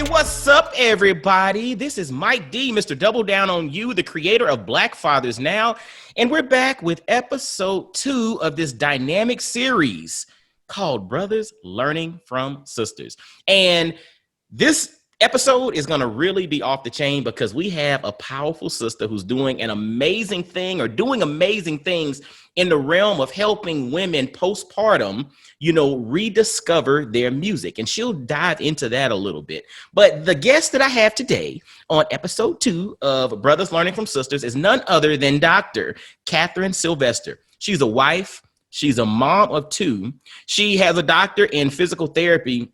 What's up, everybody? This is Mike D, Mr. Double Down on You, the creator of Black Fathers Now, and we're back with episode 2 of this dynamic series called Brothers Learning from Sisters. And this episode is going to really be off the chain because we have a powerful sister who's doing an amazing thing or doing amazing things in the realm of helping women postpartum, rediscover their music. And she'll dive into that a little bit. But the guest that I have today on episode 2 of Brothers Learning from Sisters is none other than Dr. Katherine Sylvester. She's a wife. She's a mom of 2. She has a doctor in physical therapy,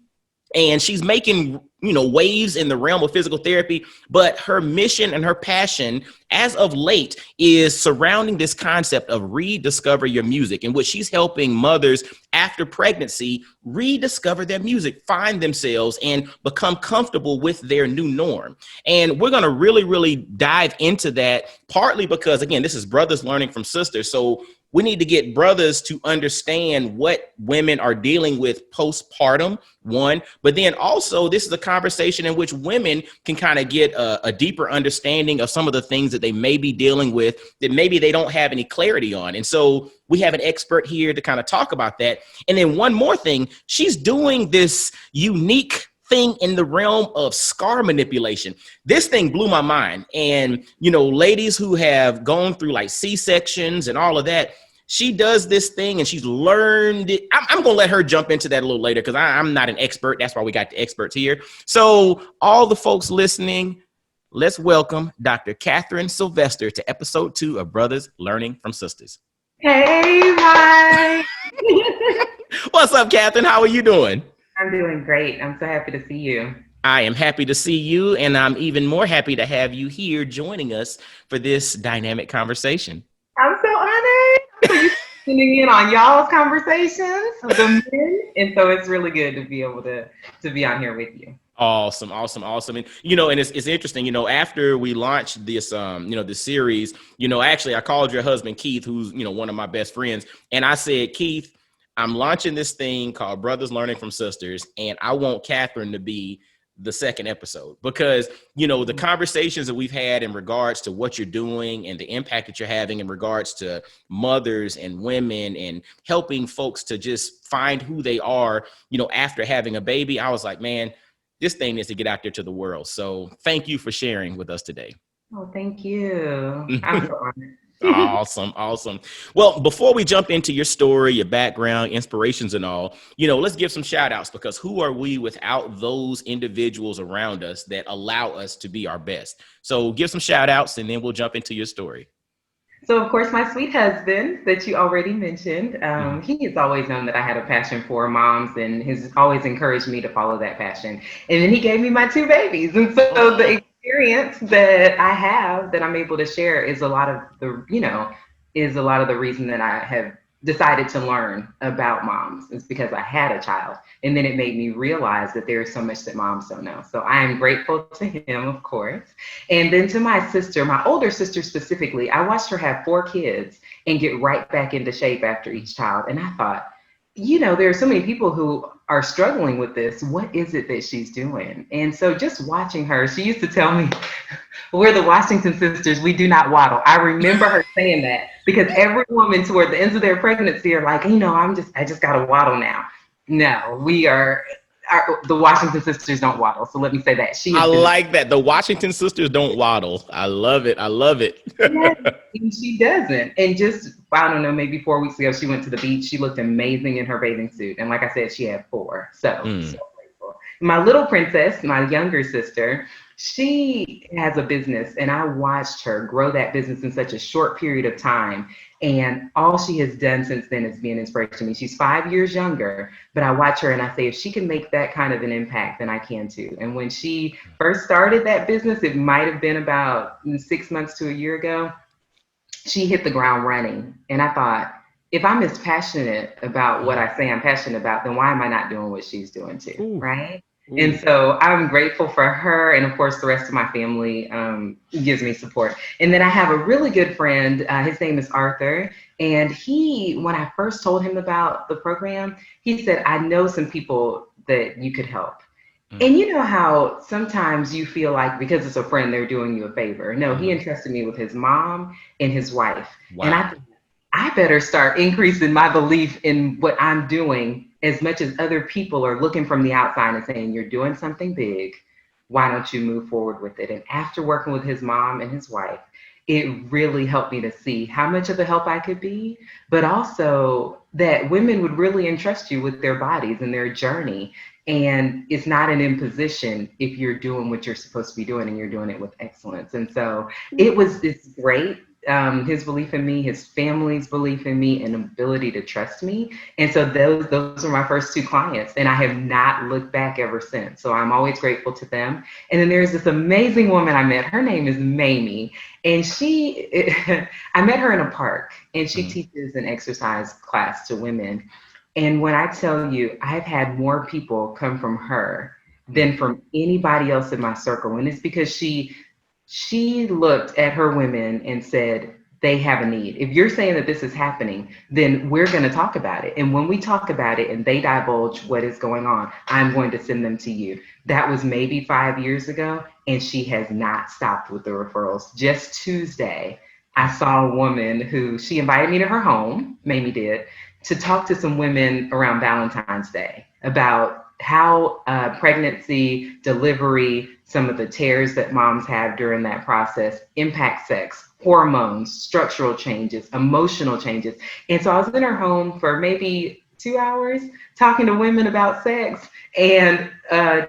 and she's making, waves in the realm of physical therapy. But her mission and her passion as of late is surrounding this concept of rediscover your music, in which she's helping mothers after pregnancy rediscover their music, find themselves, and become comfortable with their new norm. And we're going to really, really dive into that, partly because, again, this is Brothers Learning from Sisters. So we need to get brothers to understand what women are dealing with postpartum, one, but then also this is a conversation in which women can kind of get a deeper understanding of some of the things that they may be dealing with that maybe they don't have any clarity on. And so we have an expert here to kind of talk about that. And then one more thing, she's doing this unique thing in the realm of scar manipulation. This thing blew my mind. And, ladies who have gone through like C-sections and all of that, she does this thing and she's learned it. I'm going to let her jump into that a little later because I'm not an expert. That's why we got the experts here. So all the folks listening, let's welcome Dr. Katherine Sylvester to episode 2 of Brothers Learning from Sisters. Hey, Mike. What's up, Catherine? How are you doing? I'm doing great. I'm so happy to see you. I am happy to see you, and I'm even more happy to have you here joining us for this dynamic conversation. I'm so honored. So you're tuning in on y'all's conversations, the men, and so it's really good to be able to be on here with you. Awesome. And, and it's interesting, after we launched this, this series, actually I called your husband, Keith, who's, one of my best friends. And I said, Keith, I'm launching this thing called Brothers Learning from Sisters, and I want Catherine to be the second episode because, the conversations that we've had in regards to what you're doing and the impact that you're having in regards to mothers and women and helping folks to just find who they are, after having a baby. I was like, man, this thing needs to get out there to the world. So thank you for sharing with us today. Oh, thank you. I'm so honored. Awesome. Well, before we jump into your story, your background, inspirations and all, let's give some shout outs because who are we without those individuals around us that allow us to be our best? So give some shout outs and then we'll jump into your story. So, of course, my sweet husband that you already mentioned, he has always known that I had a passion for moms and has always encouraged me to follow that passion. And then he gave me my 2 babies. And so the experience that I have that I'm able to share is a lot of the reason that I have decided to learn about moms is because I had a child. And then it made me realize that there is so much that moms don't know. So I am grateful to him, of course. And then to my sister, my older sister specifically, I watched her have 4 kids and get right back into shape after each child. And I thought, there are so many people who are struggling with this. What is it that she's doing? And so just watching her, she used to tell me, we're the Washington sisters, we do not waddle. I remember her saying that because every woman toward the ends of their pregnancy are like, I just got to waddle now. No, the Washington sisters don't waddle. So let me say that. I like that. The Washington sisters don't waddle. I love it. Yes, and she doesn't. And just, I don't know, maybe 4 weeks ago, she went to the beach. She looked amazing in her bathing suit. And like I said, she had 4. So grateful. My little princess, my younger sister, she has a business and I watched her grow that business in such a short period of time. And all she has done since then is be an inspiration to me. She's 5 years younger, but I watch her and I say, if she can make that kind of an impact, then I can too. And when she first started that business, it might have been about 6 months to a year ago, she hit the ground running. And I thought, if I'm as passionate about what I say I'm passionate about, then why am I not doing what she's doing too, right? And so I'm grateful for her. And of course, the rest of my family gives me support. And then I have a really good friend. His name is Arthur. And when I first told him about the program, he said, I know some people that you could help. And you know how sometimes you feel like because it's a friend, they're doing you a favor. No, he entrusted me with his mom and his wife. And Wow. I better start increasing my belief in what I'm doing as much as other people are looking from the outside and saying, you're doing something big. Why don't you move forward with it? And after working with his mom and his wife, it really helped me to see how much of a help I could be, but also that women would really entrust you with their bodies and their journey. And it's not an imposition if you're doing what you're supposed to be doing and you're doing it with excellence. And so it's great. His belief in me, his family's belief in me, and ability to trust me. And so those are my first two clients, and I have not looked back ever since. So I'm always grateful to them. And then there's this amazing woman I met. Her name is Mamie, and I met her in a park, and she teaches an exercise class to women. And when I tell you, I've had more people come from her than from anybody else in my circle, and it's because she looked at her women and said, they have a need. If you're saying that this is happening, then we're going to talk about it. And when we talk about it and they divulge what is going on, I'm going to send them to you. That was maybe 5 years ago, and she has not stopped with the referrals. Just Tuesday, I saw a woman who she invited me to her home, Mamie did, to talk to some women around Valentine's Day about how pregnancy, delivery, some of the tears that moms have during that process impact sex, hormones, structural changes, emotional changes. And so I was in her home for maybe 2 hours talking to women about sex. And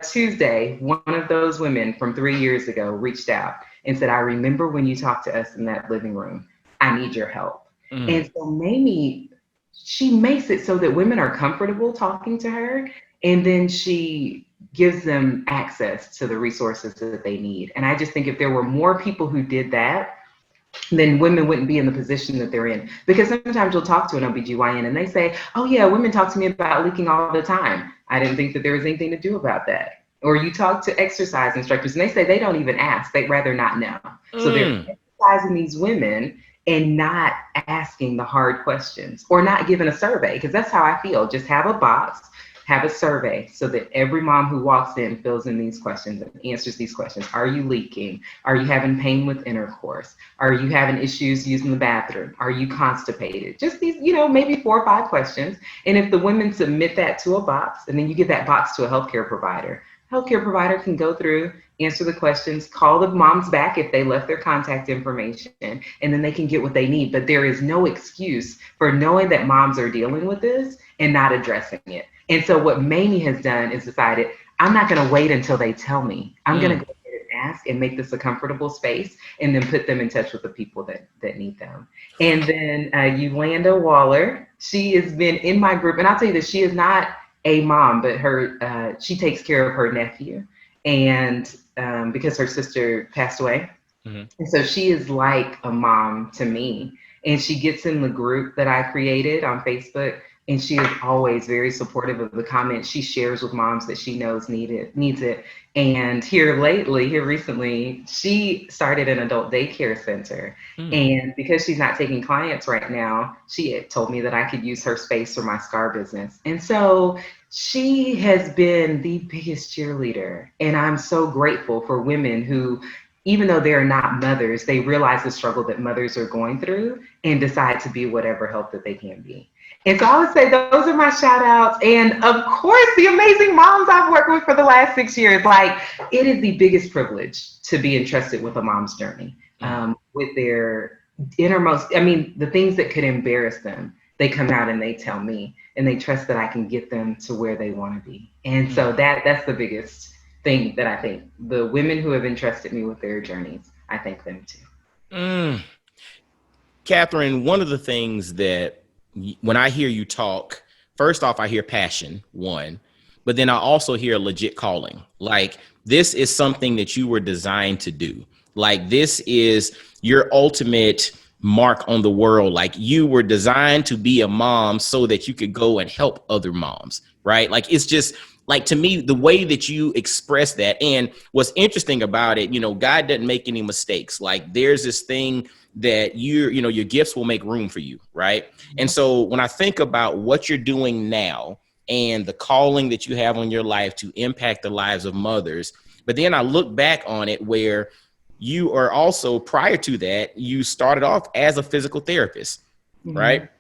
Tuesday, one of those women from 3 years ago reached out and said, I remember when you talked to us in that living room. I need your help. And so Mamie, she makes it so that women are comfortable talking to her. And then she gives them access to the resources that they need. And I just think if there were more people who did that, then women wouldn't be in the position that they're in. Because sometimes you'll talk to an OBGYN and they say, oh yeah, women talk to me about leaking all the time. I didn't think that there was anything to do about that. Or you talk to exercise instructors and they say they don't even ask, they'd rather not know. So they're exercising these women and not asking the hard questions or not giving a survey, because that's how I feel. Just have a box, have a survey so that every mom who walks in fills in these questions and answers these questions. Are you leaking? Are you having pain with intercourse? Are you having issues using the bathroom? Are you constipated? Just these, maybe 4 or 5 questions. And if the women submit that to a box, and then you give that box to a healthcare provider can go through, answer the questions, call the moms back if they left their contact information, and then they can get what they need. But there is no excuse for knowing that moms are dealing with this and not addressing it. And so what Mamie has done is decided, I'm not going to wait until they tell me. I'm going to go ahead and ask and make this a comfortable space and then put them in touch with the people that need them. And then Yolanda Waller, she has been in my group. And I'll tell you this, she is not a mom, but she takes care of her nephew. And because her sister passed away. And so she is like a mom to me. And she gets in the group that I created on Facebook. And she is always very supportive of the comments she shares with moms that she knows needs it. And here recently, she started an adult daycare center. And because she's not taking clients right now, she had told me that I could use her space for my scar business. And so she has been the biggest cheerleader. And I'm so grateful for women who, even though they're not mothers, they realize the struggle that mothers are going through and decide to be whatever help that they can be. And so I would say those are my shout outs. And of course, the amazing moms I've worked with for the last 6 years. Like, it is the biggest privilege to be entrusted with a mom's journey, with their innermost, the things that could embarrass them. They come out and they tell me, and they trust that I can get them to where they want to be. And so that's the biggest thing that I think. The women who have entrusted me with their journeys, I thank them too. Catherine, one of the things that when I hear you talk, first off, I hear passion, one, but then I also hear legit calling. Like, this is something that you were designed to do. Like, this is your ultimate mark on the world. Like, you were designed to be a mom so that you could go and help other moms, right? Like, it's just like, to me, the way that you express that. And what's interesting about it, God doesn't make any mistakes. Like, there's this thing that your gifts will make room for you, right? And so when I think about what you're doing now and the calling that you have on your life to impact the lives of mothers. But then I look back on it where you are also, prior to that, you started off as a physical therapist, right?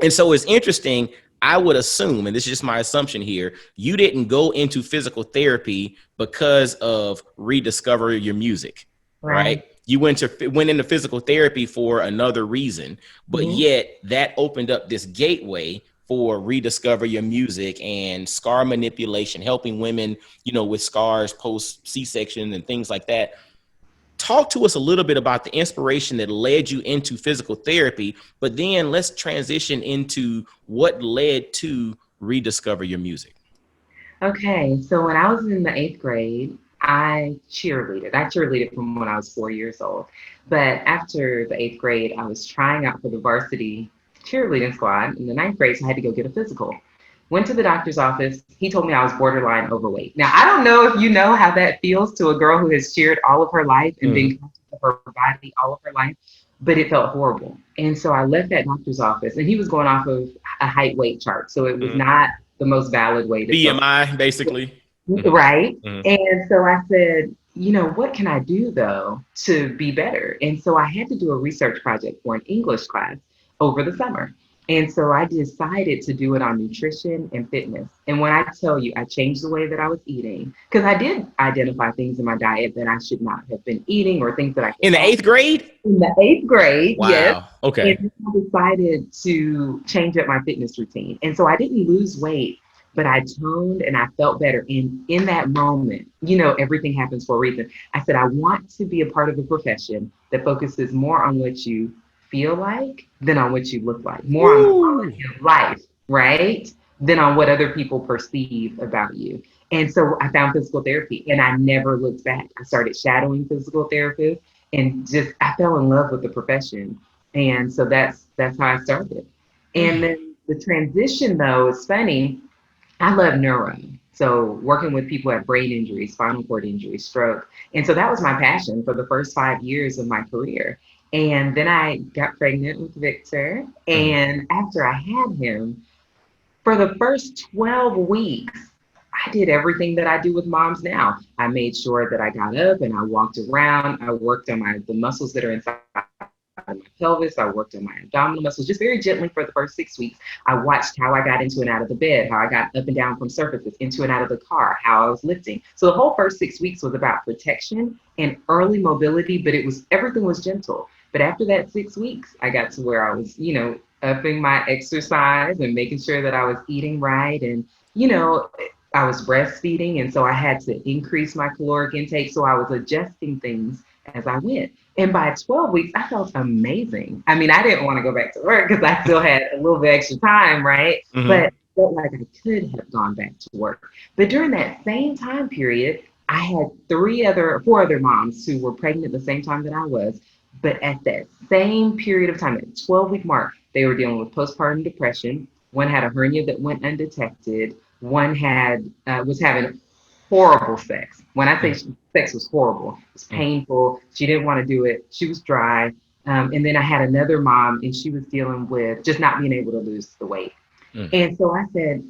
And so it's interesting. I would assume, and this is just my assumption here, you didn't go into physical therapy because of Rediscover Your Music, right? You went into physical therapy for another reason, but yet that opened up this gateway for Rediscover Your Music and scar manipulation, helping women, you know, with scars post C-section and things like that. Talk to us a little bit about the inspiration that led you into physical therapy, but then let's transition into what led to Rediscover Your Music. Okay, so when I was in the 8th grade, I cheerleaded. I cheerleaded from when I was 4 years old. But after the 8th grade, I was trying out for the varsity cheerleading squad in the 9th grade, so I had to go get a physical. Went to the doctor's office. He told me I was borderline overweight. Now, I don't know if you know how that feels to a girl who has cheered all of her life and been conscious of her body all of her life, but it felt horrible. And so I left that doctor's office, and he was going off of a height weight chart. So it was not the most valid way to BMI, basically. Right. And so I said, you know, what can I do though to be better? And so I had to do a research project for an English class over the summer. And so I decided to do it on nutrition and fitness. And when I tell you, I changed the way that I was eating, because I did identify things in my diet that I should not have been eating, or things that I in the 8th grade? In the 8th grade, wow. Yes. Okay. And I decided to change up my fitness routine. And so I didn't lose weight, but I toned and I felt better. And in that moment, you know, everything happens for a reason. I said, I want to be a part of a profession that focuses more on what you feel like than on what you look like, more on the quality of life, right? Than on what other people perceive about you. And so I found physical therapy and I never looked back. I started shadowing physical therapists and just, I fell in love with the profession. And so that's how I started. And then the transition though is funny. I love neuro. So working with people who have brain injuries, spinal cord injuries, stroke. And so that was my passion for the first 5 years of my career. And then I got pregnant with Victor. And after I had him, for the first 12 weeks, I did everything that I do with moms now. I made sure that I got up and I walked around. I worked on the muscles that are inside my pelvis. I worked on my abdominal muscles just very gently for the first 6 weeks. I watched how I got into and out of the bed, how I got up and down from surfaces, into and out of the car, how I was lifting. So the whole first 6 weeks was about protection and early mobility, but everything was gentle. But after that 6 weeks, I got to where I was, you know, upping my exercise and making sure that I was eating right. And, you know, I was breastfeeding. And so I had to increase my caloric intake. So I was adjusting things as I went. And by 12 weeks, I felt amazing. I mean, I didn't want to go back to work because I still had a little bit extra time, right? But I felt like I could have gone back to work. But during that same time period, I had 4 other moms who were pregnant at the same time that I was. But at that same period of time, at 12-week mark, they were dealing with postpartum depression. One had a hernia that went undetected. One was having horrible sex. When I say sex was horrible, it was painful. She didn't want to do it. She was dry. And then I had another mom, and she was dealing with just not being able to lose the weight. And so I said,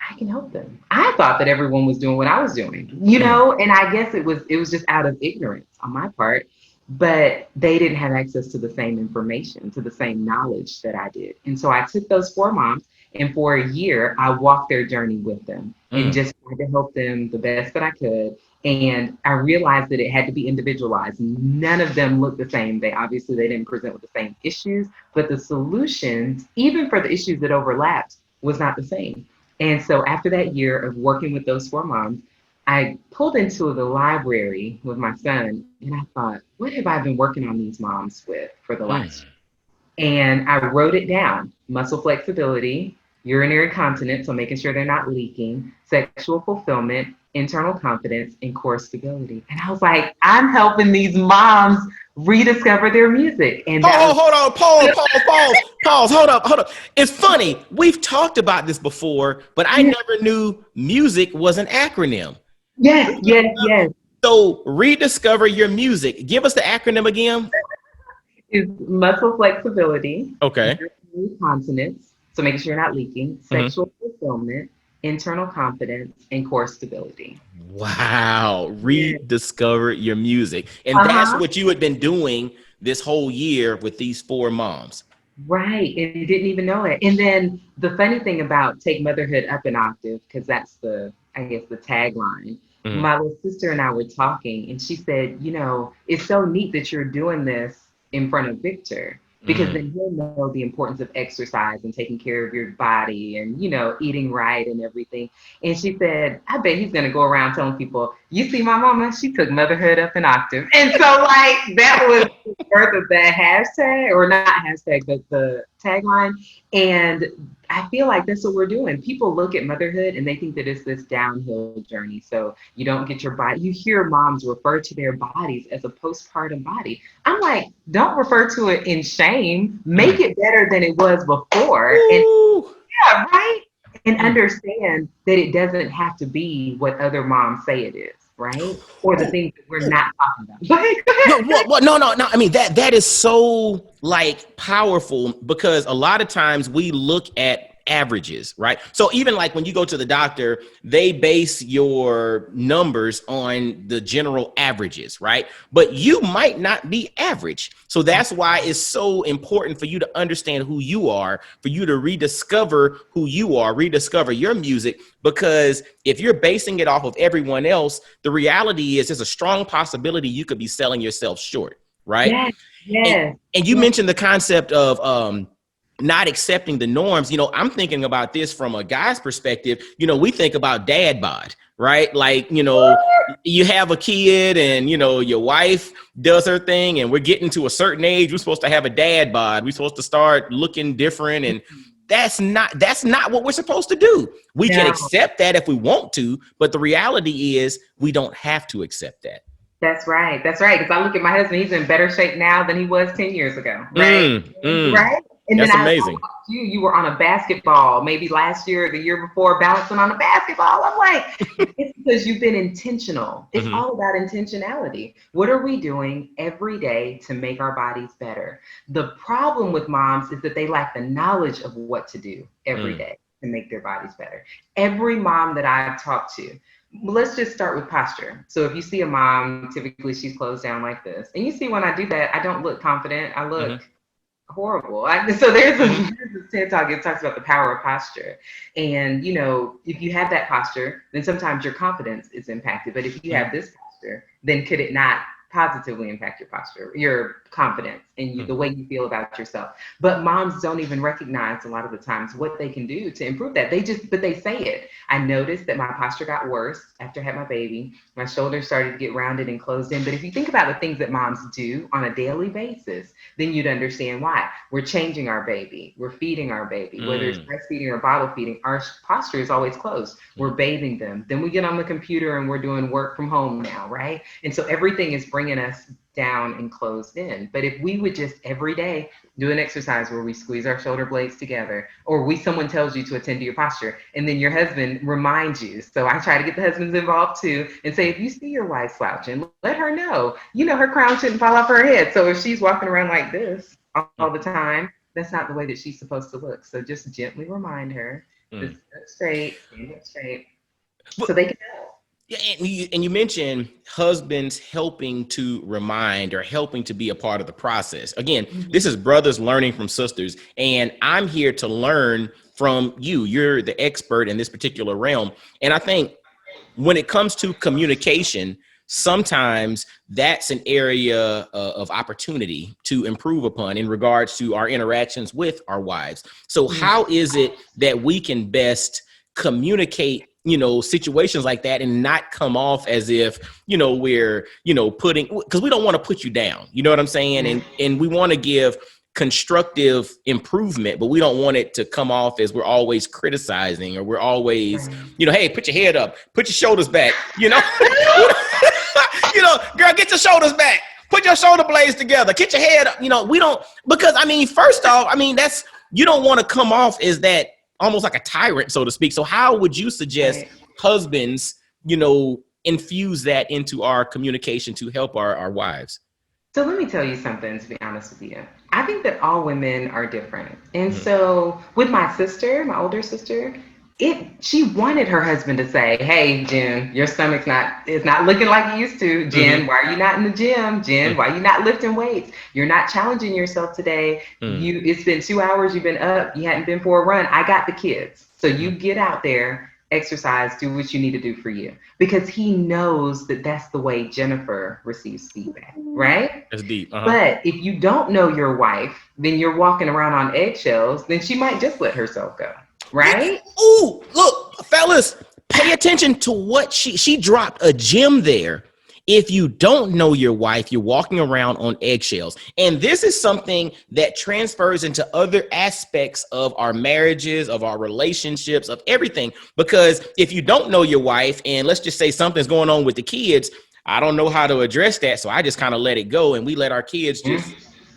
I can help them. I thought that everyone was doing what I was doing, you know, and I guess it was just out of ignorance on my part. But they didn't have access to the same information, to the same knowledge that I did. And so I took those 4 moms, and for a year, I walked their journey with them and just tried to help them the best that I could. And I realized that it had to be individualized. None of them looked the same. They didn't present with the same issues, but the solutions, even for the issues that overlapped, was not the same. And so after that year of working with those 4 moms, I pulled into the library with my son, and I thought, what have I been working on these moms with for the last year? And I wrote it down: muscle flexibility, urinary continence, so making sure they're not leaking, sexual fulfillment, internal confidence, and core stability. And I was like, I'm helping these moms rediscover their music. And hold on, pause, hold up. It's funny, we've talked about this before, but I never knew music was an acronym. Yes. So Rediscover Your Music. Give us the acronym again. Is muscle flexibility. Okay. Urinary continence, so making sure you're not leaking. Sexual fulfillment, internal confidence, and core stability. Wow. Yeah. Rediscover your music. And that's Uh-huh. what you had been doing this whole year with these four moms. Right. And didn't even know it. And then the funny thing about take motherhood up an octave, because that's I guess, the tagline. Mhm. My little sister and I were talking, and she said, it's so neat that you're doing this in front of Victor, because Mm. then he'll know the importance of exercise and taking care of your body and, eating right and everything. And she said, I bet he's going to go around telling people, you see my mama, she took motherhood up an octave. And so, like, that was the birth of that hashtag, or not hashtag, but the tagline. And I feel like that's what we're doing. People look at motherhood and they think that it's this downhill journey. So you don't get your body. You hear moms refer to their bodies as a postpartum body. I'm like, don't refer to it in shame. Make Mm. it better than it was before. And Ooh. yeah, right. And Mm. understand that it doesn't have to be what other moms say it is, right? Or the Ooh. things that we're not talking about. Go ahead, go No, ahead. no. I mean, that is so like powerful, because a lot of times we look at averages, right? So even like when you go to the doctor, they base your numbers on the general averages, right? But you might not be average. So that's why it's so important for you to understand who you are, for you to rediscover who you are, rediscover your music, because if you're basing it off of everyone else, the reality is there's a strong possibility you could be selling yourself short, right? Yes, And yes, and you yes. mentioned the concept of not accepting the norms. I'm thinking about this from a guy's perspective. We think about dad bod, right? Like, you have a kid and, your wife does her thing and we're getting to a certain age. We're supposed to have a dad bod. We're supposed to start looking different. And that's not what we're supposed to do. We can No. accept that if we want to, but the reality is we don't have to accept that. That's right. That's right. Because I look at my husband, he's in better shape now than he was 10 years ago. Right. Mm, mm, Right. And then that's I amazing. watched you were on a basketball, maybe last year or the year before, balancing on a basketball. I'm like, it's because you've been intentional. It's Mhm. all about intentionality. What are we doing every day to make our bodies better? The problem with moms is that they lack the knowledge of what to do every Mm. day to make their bodies better. Every mom that I've talked to, let's just start with posture. So if you see a mom, typically she's closed down like this. And you see when I do that, I don't look confident. I look Mhm. horrible. So there's a, Mhm. there's a TED talk. It talks about the power of posture. And, if you have that posture, then sometimes your confidence is impacted. But if you have Mhm. this posture, then could it not positively impact your posture, your confidence, and the way you feel about yourself? But moms don't even recognize a lot of the times what they can do to improve that. But they say it. I noticed that my posture got worse after I had my baby. My shoulders started to get rounded and closed in. But if you think about the things that moms do on a daily basis, then you'd understand why. We're changing our baby. We're feeding our baby, whether it's Mm. breastfeeding or bottle feeding. Our posture is always closed. We're Mm. bathing them. Then we get on the computer and we're doing work from home now, right? And so everything is bringing us down and closed in. But if we would just every day do an exercise where we squeeze our shoulder blades together, or someone tells you to attend to your posture, and then your husband reminds you. So I try to get the husbands involved too, and say, if you see your wife slouching, let her know. Her crown shouldn't fall off her head. So if she's walking around like this all the time, that's not the way that she's supposed to look. So just gently remind her to Mm. stand up straight, But so they can help. yeah, and you mentioned husbands helping to remind or helping to be a part of the process. Again, this Mhm. is brothers learning from sisters, and I'm here to learn from you. You're the expert in this particular realm. And I think when it comes to communication, sometimes that's an area of opportunity to improve upon in regards to our interactions with our wives. So how is it that we can best communicate, situations like that and not come off as if, we're, putting, because we don't want to put you down, you know what I'm saying? And we want to give constructive improvement, but we don't want it to come off as we're always criticizing or we're always, Right. hey, put your head up, put your shoulders back, girl, get your shoulders back, put your shoulder blades together, get your head up. We don't, because first off, that's, you don't want to come off as that almost like a tyrant, so to speak. So how would you suggest Right. husbands, infuse that into our communication to help our wives? So let me tell you something, to be honest with you. I think that all women are different. And Mhm. so with my sister, my older sister, she wanted her husband to say, "Hey, Jen, your stomach's not looking like it used to. Jen, why are you not in the gym? Jen, why are you not lifting weights? You're not challenging yourself today. It's been 2 hours, you've been up, you hadn't been for a run. I got the kids. So you get out there, exercise, do what you need to do for you." Because he knows that that's the way Jennifer receives feedback, right? That's deep. But if you don't know your wife, then you're walking around on eggshells, then she might just let herself go. Right? Ooh, look, fellas, pay attention to what she dropped a gem there. If you don't know your wife, you're walking around on eggshells. And this is something that transfers into other aspects of our marriages, of our relationships, of everything. Because if you don't know your wife, and let's just say something's going on with the kids, I don't know how to address that. So I just kind of let it go, and we let our kids just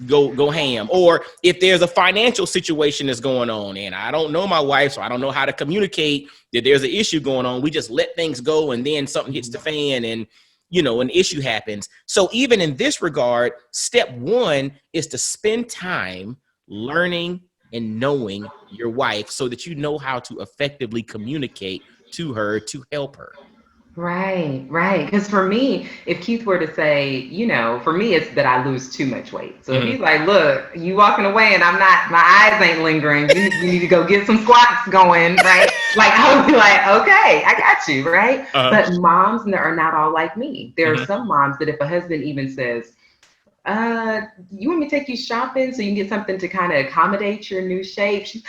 go ham. Or if there's a financial situation that's going on and I don't know my wife, so I don't know how to communicate that there's an issue going on, we just let things go, and then something hits the fan and an issue happens. So even in this regard, step one is to spend time learning and knowing your wife so that you know how to effectively communicate to her to help her. Right. Because for me, if Keith were to say, for me, it's that I lose too much weight. So if he's like, "Look, you walking away and my eyes ain't lingering. You need to go get some squats going," right? Like, I would be like, "Okay, I got you," right? But moms are not all like me. There are some moms that if a husband even says, "You want me to take you shopping so you can get something to kind of accommodate your new shape?" She's,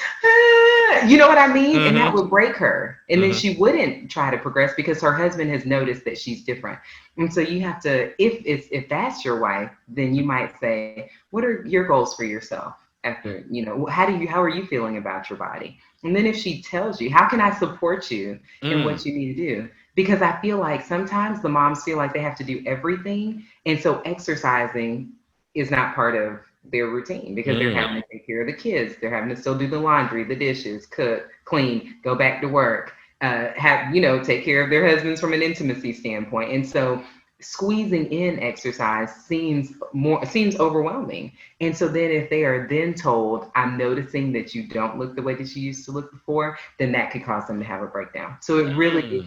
you know what I mean? And that would break her. And then she wouldn't try to progress because her husband has noticed that she's different. And so you have to, if that's your wife, then you might say, "What are your goals for yourself after, how are you feeling about your body?" And then if she tells you, "How can I support you in what you need to do?" Because I feel like sometimes the moms feel like they have to do everything. And so exercising is not part of their routine because they're having to take care of the kids. They're having to still do the laundry, the dishes, cook, clean, go back to work, take care of their husbands from an intimacy standpoint. And so squeezing in exercise seems overwhelming. And so then if they are then told, "I'm noticing that you don't look the way that you used to look before," then that could cause them to have a breakdown. So it really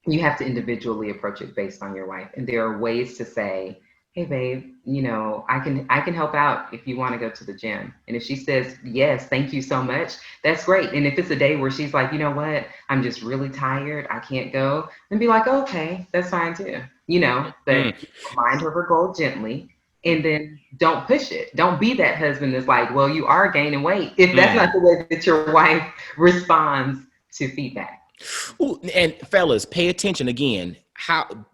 you have to individually approach it based on your wife. And there are ways to say, "Hey, babe, I can help out if you want to go to the gym." And if she says, "Yes, thank you so much," that's great. And if it's a day where she's like, "You know what, I'm just really tired, I can't go," then be like, "Okay, that's fine too." But remind her goal gently. And then don't push it. Don't be that husband that's like, "Well, you are gaining weight," if that's not the way that your wife responds to feedback. Ooh, and fellas, pay attention again.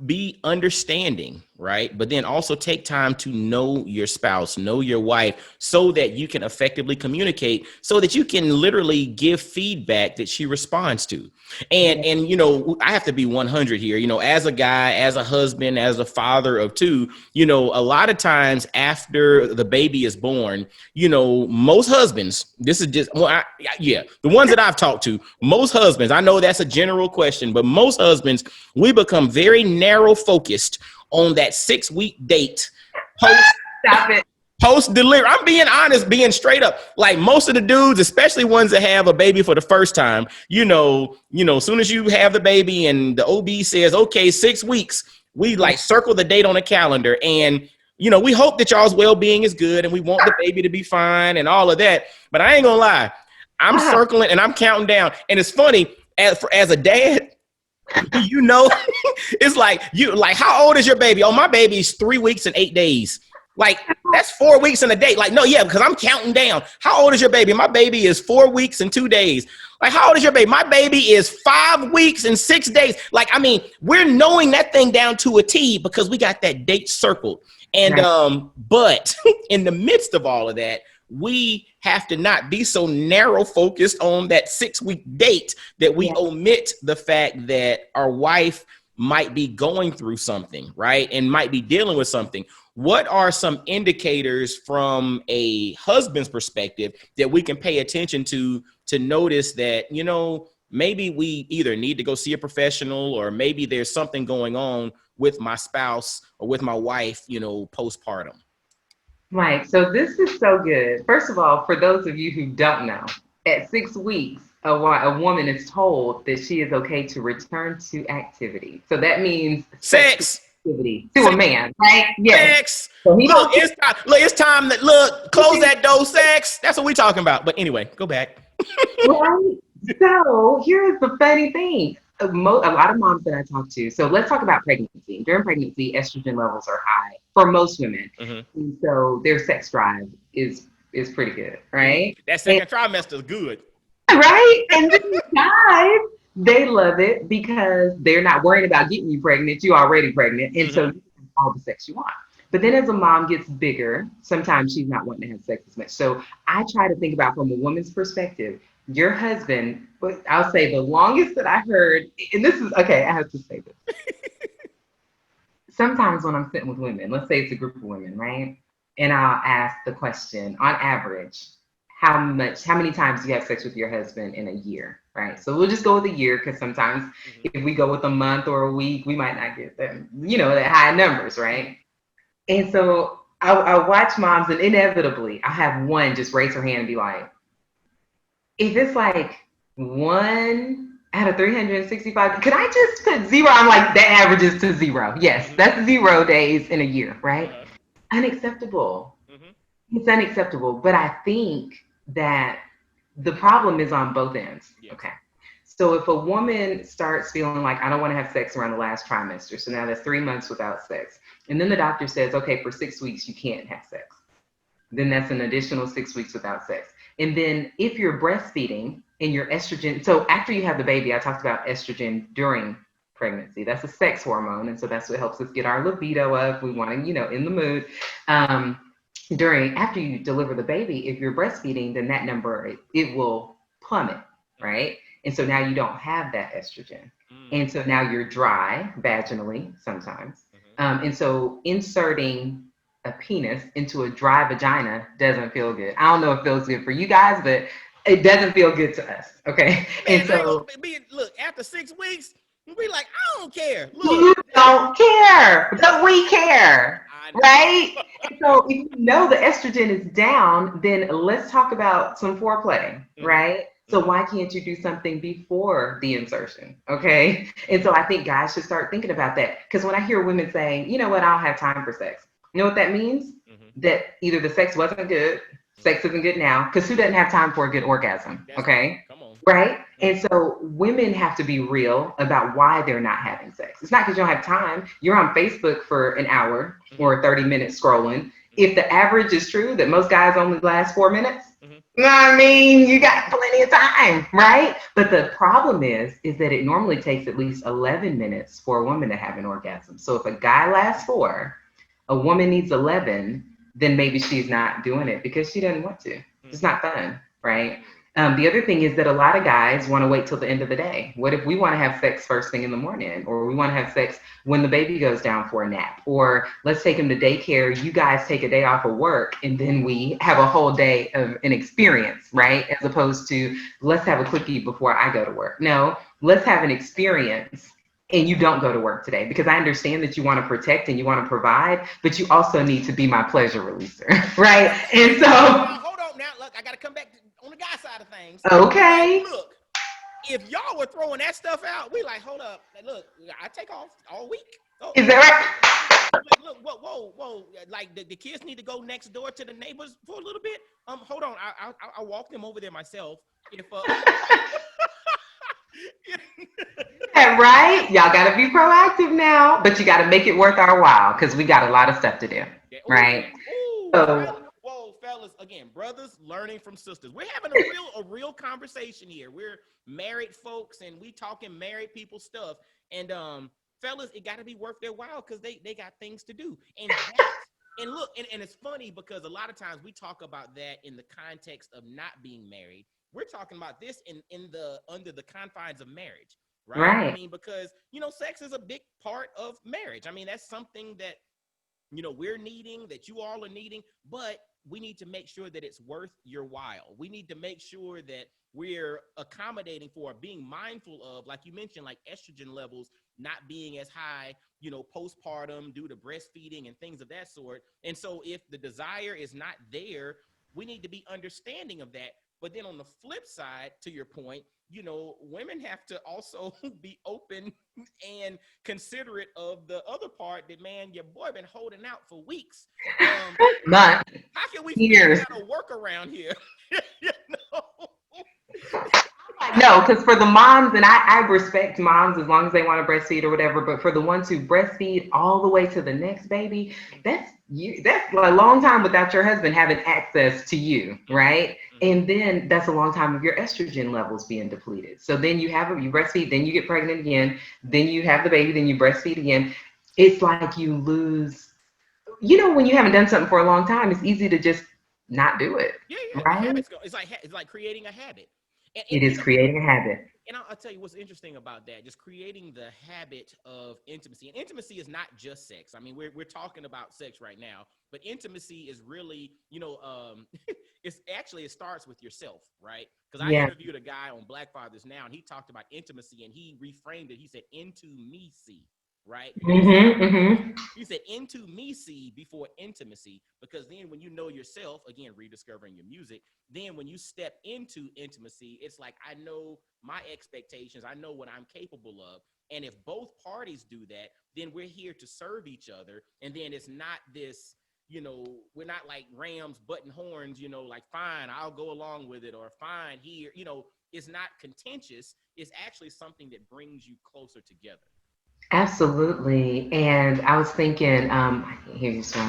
Be understanding, right? But then also take time to know your spouse, know your wife, so that you can effectively communicate, so that you can literally give feedback that she responds to. And I have to be 100 here, as a guy, as a husband, as a father of two, a lot of times after the baby is born, most husbands, this is just, the ones that I've talked to, most husbands, I know that's a general question, but most husbands, we become very narrow focused on that 6-week date Stop it. post delivery. I'm being honest, being straight up. Like most of the dudes, especially ones that have a baby for the first time, as soon as you have the baby and the OB says, "Okay, 6 weeks," we like circle the date on the calendar. And, we hope that y'all's well-being is good and we want the baby to be fine and all of that. But I ain't gonna lie, I'm circling and I'm counting down. And it's funny, as a dad, it's like, how old is your baby? "Oh, my baby's 3 weeks and 8 days. Like, that's 4 weeks and a day. Like, no, yeah, because I'm counting down. "How old is your baby?" "My baby is 4 weeks and 2 days. Like, "How old is your baby?" "My baby is 5 weeks and 6 days. Like, I mean, we're knowing that thing down to a T because we got that date circled. And, but in the midst of all of that, we have to not be so narrow focused on that 6-week date that we omit the fact that our wife might be going through something, right? And might be dealing with something. What are some indicators from a husband's perspective that we can pay attention to notice that, maybe we either need to go see a professional, or maybe there's something going on with my spouse or with my wife, postpartum? Right. So this is so good. First of all, for those of you who don't know, at 6 weeks, a woman is told that she is okay to return to activity. So that means sexual Sex. activity to a man, right? Yes. Sex. So he Look, don't it's time. Look, it's time to look. Close that door. Sex. That's what we talking about. But anyway, go back. right? So here's the funny thing. A lot of moms that I talk to. So let's talk about pregnancy. During pregnancy, estrogen levels are high for most women. Mm-hmm. And so their sex drive is pretty good, right? That second trimester is good. Right? And then guys, they love it because they're not worried about getting you pregnant. You're already pregnant. And so you have all the sex you want. But then as a mom gets bigger, sometimes she's not wanting to have sex as much. So I try to think about from a woman's perspective, your husband, I'll say the longest that I heard, and this is, okay, I have to say this. Sometimes when I'm sitting with women, let's say it's a group of women, right? And I'll ask the question, on average, how many times do you have sex with your husband in a year, right? So we'll just go with a year because sometimes if we go with a month or a week, we might not get them, the high numbers, right? And so I watch moms, and inevitably I'll have one just raise her hand and be like, if it's like 1 out of 365, could I just put 0? I'm like, that averages to 0. Yes, that's 0 days in a year, right? Unacceptable. It's unacceptable. But I think that the problem is on both ends. Okay. So if a woman starts feeling like, I don't want to have sex around the last trimester, so now that's 3 months without sex, and then the doctor says, okay, for 6 weeks you can't have sex, then that's an additional 6 weeks without sex. And then if you're breastfeeding and your estrogen, so after you have the baby, I talked about estrogen during pregnancy. That's a sex hormone, and so that's what helps us get our libido up. We want to, in the mood. After you deliver the baby, if you're breastfeeding, then that number, it will plummet, right? And so now you don't have that estrogen. And so now you're dry vaginally sometimes. And so inserting a penis into a dry vagina doesn't feel good. I don't know if it feels good for you guys, but it doesn't feel good to us. Okay. Man, and so look, after 6 weeks, we like, I don't care. Look. You don't care, but we care. Right? And so if you know the estrogen is down, then let's talk about some foreplay, right? So why can't you do something before the insertion? Okay. And so I think guys should start thinking about that. Because when I hear women saying, you know what, I don't have time for sex. You know what that means? That either the sex wasn't good, sex isn't good now, because who doesn't have time for a good orgasm? Okay. Come on. Right? And so women have to be real about why they're not having sex. It's not because you don't have time. You're on Facebook for an hour or 30 minutes scrolling. If the average is true that most guys only last 4 minutes, I mean, you got plenty of time, right? But the problem is that it normally takes at least 11 minutes for a woman to have an orgasm. So if a guy lasts 4, a woman needs 11, then maybe she's not doing it because she doesn't want to. It's not fun, right? The other thing is that a lot of guys want to wait till the end of the day. What if we want to have sex first thing in the morning, or we want to have sex when the baby goes down for a nap, or let's take him to daycare. You guys take a day off of work, and then we have a whole day of an experience, right? As opposed to let's have a quickie before I go to work. No, let's have an experience. And you don't go to work today, because I understand that you want to protect and you want to provide, but you also need to be my pleasure releaser, right? And so, hold on now. Look, I got to come back on the guy side of things. Okay. Like, look, if y'all were throwing that stuff out, we like, hold up. Look, I take off all week. Is that right? Look, whoa. Like the kids need to go next door to the neighbors for a little bit. Hold on. I'll walk them over there myself. If right? Y'all got to be proactive now, but you got to make it worth our while, because we got a lot of stuff to do, right? Whoa, fellas, again, brothers learning from sisters. We're having a real conversation here. We're married folks, and we talking married people stuff. And fellas, it got to be worth their while, because they got things to do. And look, and it's funny because a lot of times we talk about that in the context of not being married. We're talking about this under the confines of marriage, right? I mean, because, sex is a big part of marriage. I mean, that's something that, we're needing, that you all are needing, but we need to make sure that it's worth your while. We need to make sure that we're accommodating for, being mindful of, like you mentioned, like estrogen levels not being as high, postpartum due to breastfeeding and things of that sort. And so if the desire is not there, we need to be understanding of that. But then on the flip side, to your point, women have to also be open and considerate of the other part that, man, your boy been holding out for weeks. Months, How can we years. figure out a work around here? No, because for the moms, and I respect moms as long as they want to breastfeed or whatever, but for the ones who breastfeed all the way to the next baby, that's a long time without your husband having access to you, right? And then that's a long time of your estrogen levels being depleted. So then you breastfeed, then you get pregnant again, then you have the baby, then you breastfeed again. It's like you lose, when you haven't done something for a long time, it's easy to just not do it. Yeah, right? It's like creating a habit. It is creating a habit. And I'll tell you what's interesting about that, just creating the habit of intimacy. And intimacy is not just sex. I mean, we're talking about sex right now, but intimacy is really, it starts with yourself, right? Because I interviewed a guy on Black Fathers Now, and he talked about intimacy, and he reframed it. He said, into me-see. Right? He said, into me-see before intimacy, because then when you know yourself, again, rediscovering your music, then when you step into intimacy, it's like, I know my expectations, I know what I'm capable of. And if both parties do that, then we're here to serve each other. And then it's not this, we're not like rams butting horns, like, fine, I'll go along with it, or fine here, it's not contentious. It's actually something that brings you closer together. Absolutely. And I was thinking, I can't hear you, so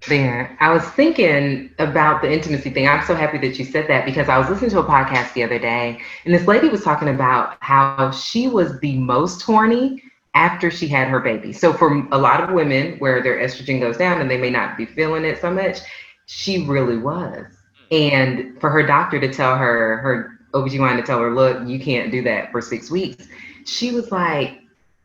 there. I was thinking about the intimacy thing. I'm so happy that you said that, because I was listening to a podcast the other day, and this lady was talking about how she was the most horny after she had her baby. So for a lot of women where their estrogen goes down and they may not be feeling it so much, she really was. And for her doctor to tell her OBGYN to tell her, look, you can't do that for 6 weeks. She was like,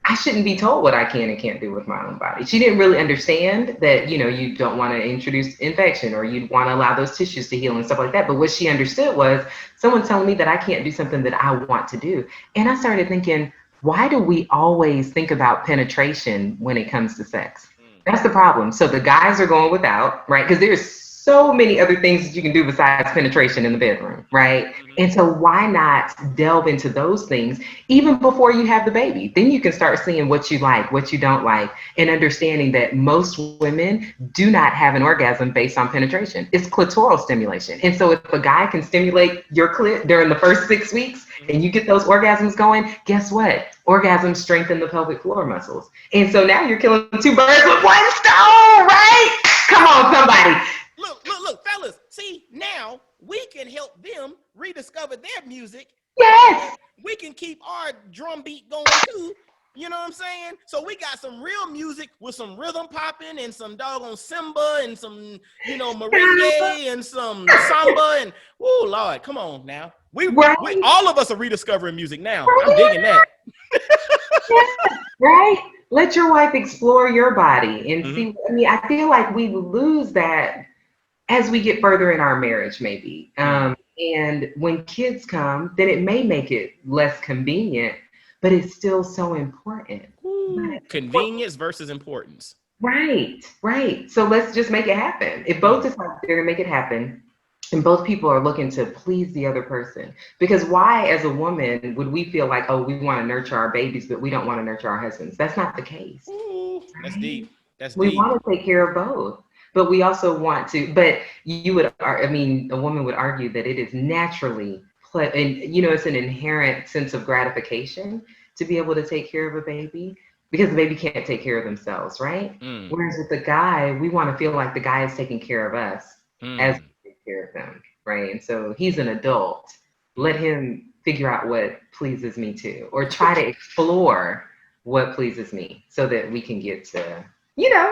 I shouldn't be told what I can and can't do with my own body. She didn't really understand that, you don't want to introduce infection, or you'd want to allow those tissues to heal and stuff like that. But what she understood was someone telling me that I can't do something that I want to do. And I started thinking, why do we always think about penetration when it comes to sex? That's the problem. So the guys are going without, right? Because there's so many other things that you can do besides penetration in the bedroom, right? And so why not delve into those things even before you have the baby? Then you can start seeing what you like, what you don't like, and understanding that most women do not have an orgasm based on penetration. It's clitoral stimulation. And so if a guy can stimulate your clit during the first 6 weeks and you get those orgasms going, guess what? Orgasms strengthen the pelvic floor muscles. And so now you're killing 2 birds with 1 stone, right? Come on, somebody. Look, fellas, see, now we can help them rediscover their music. Yes. We can keep our drum beat going too. You know what I'm saying? So we got some real music with some rhythm popping and some doggone Simba and some, merengue and some samba and, oh Lord, come on now. We all of us are rediscovering music now. I'm digging that. Right? Let your wife explore your body and see. I mean, I feel like we lose that as we get further in our marriage, maybe. And when kids come, then it may make it less convenient, but it's still so important. Convenience versus importance. Right. So let's just make it happen. If both decide they're gonna make it happen, and both people are looking to please the other person, because why, as a woman, would we feel like, oh, we want to nurture our babies, but we don't want to nurture our husbands? That's not the case. Ooh, that's deep. We want to take care of both. But we also want to, but a woman would argue that it is naturally, and it's an inherent sense of gratification to be able to take care of a baby, because the baby can't take care of themselves, right? Whereas with the guy, we want to feel like the guy is taking care of us as we take care of them, right? And so he's an adult. Let him figure out what pleases me too, or try to explore what pleases me, so that we can get to,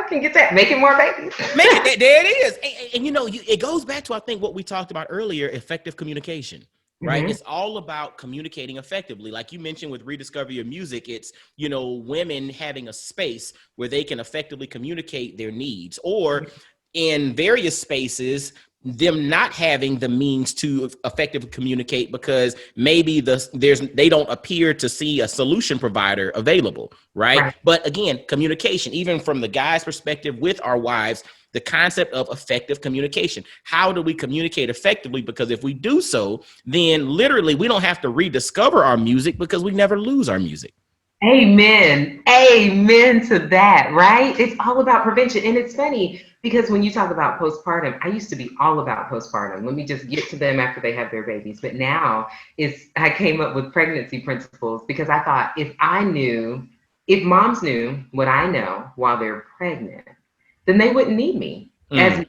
can get that, making more babies. There it is. And it goes back to, I think, what we talked about earlier, effective communication, right? It's all about communicating effectively. Like you mentioned with Rediscover Your Music, it's, women having a space where they can effectively communicate their needs, or in various spaces, them not having the means to effectively communicate because maybe they don't appear to see a solution provider available, right? But again, communication, even from the guy's perspective with our wives, the concept of effective communication. How do we communicate effectively? Because if we do so, then literally we don't have to rediscover our music because we never lose our music. Amen. Amen to that, right? It's all about prevention. And it's funny because when you talk about postpartum, I used to be all about postpartum. Let me just get to them after they have their babies. But now I came up with pregnancy principles because I thought if moms knew what I know while they're pregnant, then they wouldn't need me as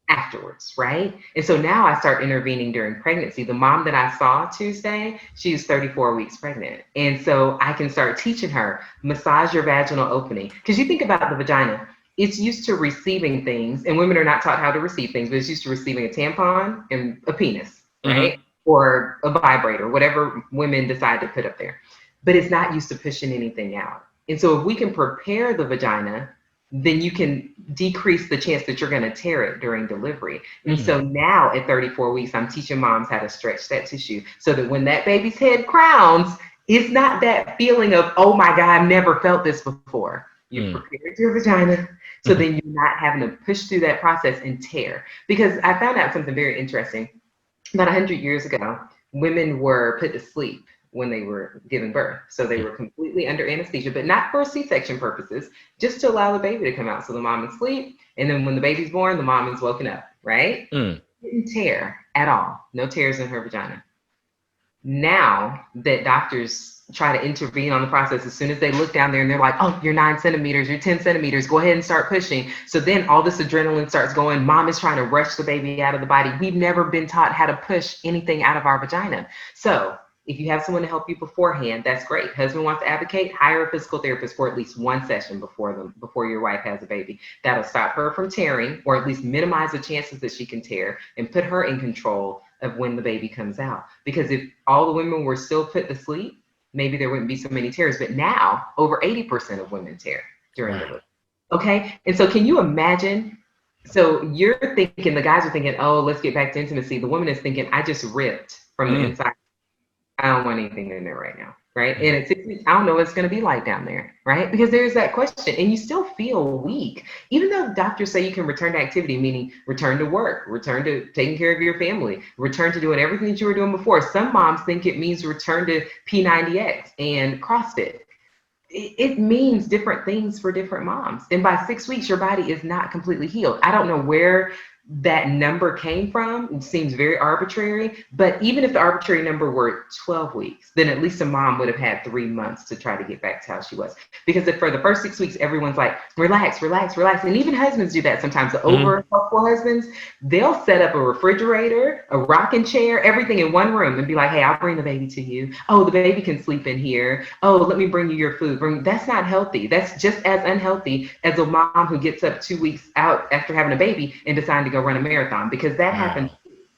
afterwards, right? And so now I start intervening during pregnancy. The mom that I saw Tuesday, she's 34 weeks pregnant. And so I can start teaching her, massage your vaginal opening. Because you think about the vagina, it's used to receiving things, and women are not taught how to receive things, but it's used to receiving a tampon and a penis, right? Or a vibrator, whatever women decide to put up there. But it's not used to pushing anything out. And so if we can prepare the vagina, then you can decrease the chance that you're going to tear it during delivery. And so now at 34 weeks, I'm teaching moms how to stretch that tissue so that when that baby's head crowns, it's not that feeling of, oh my God, I've never felt this before. You've prepared your vagina, so then you're not having to push through that process and tear. Because I found out something very interesting. About 100 years ago, women were put to sleep when they were giving birth. So they were completely under anesthesia, but not for C-section purposes, just to allow the baby to come out. So the mom is asleep, and then when the baby's born, the mom is woken up, right? Didn't tear at all. No tears in her vagina. Now that doctors try to intervene on the process, as soon as they look down there and they're like, oh, you're 9 centimeters, you're 10 centimeters, go ahead and start pushing. So then all this adrenaline starts going. Mom is trying to rush the baby out of the body. We've never been taught how to push anything out of our vagina. So if you have someone to help you beforehand, that's great. Husband wants to advocate, hire a physical therapist for at least one session before your wife has a baby. That'll stop her from tearing, or at least minimize the chances that she can tear, and put her in control of when the baby comes out. Because if all the women were still put to sleep, maybe there wouldn't be so many tears. But now over 80% of women tear during delivery. Okay. And so can you imagine? So you're thinking, the guys are thinking, oh, let's get back to intimacy. The woman is thinking, I just ripped from the inside. I don't want anything in there right now, right? And at 6 weeks, I don't know what it's going to be like down there, right? Because there's that question, and you still feel weak. Even though doctors say you can return to activity, meaning return to work, return to taking care of your family, return to doing everything that you were doing before. Some moms think it means return to P90X and CrossFit. It means different things for different moms. And by 6 weeks, your body is not completely healed. I don't know where that number came from. It seems very arbitrary, but even if the arbitrary number were 12 weeks, then at least a mom would have had 3 months to try to get back to how she was. Because if for the first 6 weeks, everyone's like, relax, relax, relax. And even husbands do that sometimes. The over helpful husbands, they'll set up a refrigerator, a rocking chair, everything in one room and be like, hey, I'll bring the baby to you. Oh, the baby can sleep in here. Oh, let me bring you your food. That's not healthy. That's just as unhealthy as a mom who gets up 2 weeks out after having a baby and deciding to go run a marathon, because that happens,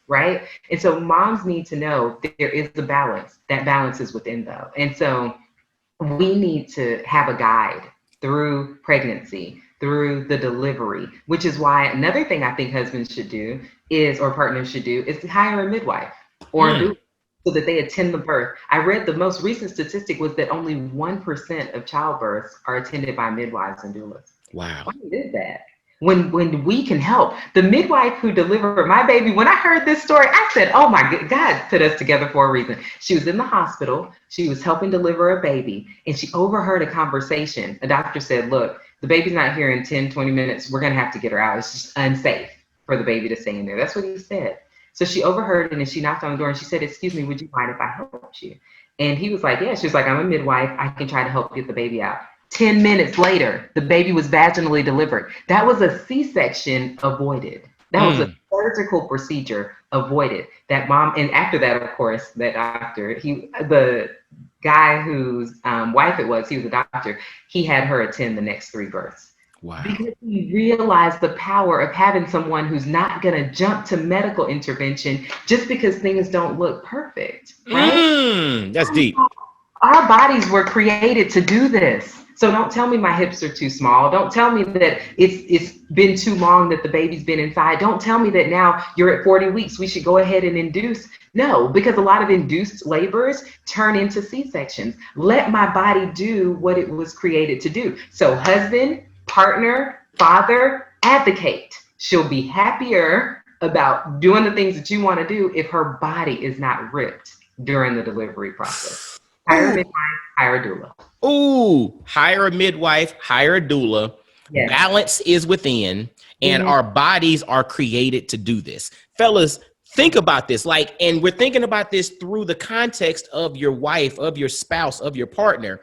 right? And so moms need to know that there is a balance. That balance is within though. And so we need to have a guide through pregnancy, through the delivery, which is why another thing I think husbands should do is, or partners should do, is to hire a midwife or a doula so that they attend the birth. I read the most recent statistic was that only 1% of childbirths are attended by midwives and doulas. Wow. Why is that? When we can help. The midwife who delivered my baby, when I heard this story, I said, oh my God put us together for a reason. She was in the hospital. She was helping deliver a baby, and she overheard a conversation. A doctor said, look, the baby's not here in 10, 20 minutes. We're going to have to get her out. It's just unsafe for the baby to stay in there. That's what he said. So she overheard it, and she knocked on the door, and she said, excuse me, would you mind if I helped you? And he was like, yeah. She was like, I'm a midwife. I can try to help get the baby out. 10 minutes later, the baby was vaginally delivered. That was a C-section avoided. That was a surgical procedure avoided. That mom, and after that, of course, that doctor, the guy whose wife it was, he was a doctor, he had her attend the next 3 births. Wow. Because he realized the power of having someone who's not going to jump to medical intervention just because things don't look perfect, right? That's deep. Our bodies were created to do this. So don't tell me my hips are too small. Don't tell me that it's been too long that the baby's been inside. Don't tell me that now you're at 40 weeks. We should go ahead and induce. No, because a lot of induced labors turn into C-sections. Let my body do what it was created to do. So husband, partner, father, advocate. She'll be happier about doing the things that you want to do if her body is not ripped during the delivery process. Hire a midwife, hire a doula. Ooh, hire a midwife, hire a doula. Yes. Balance is within, and our bodies are created to do this. Fellas, think about this. And we're thinking about this through the context of your wife, of your spouse, of your partner.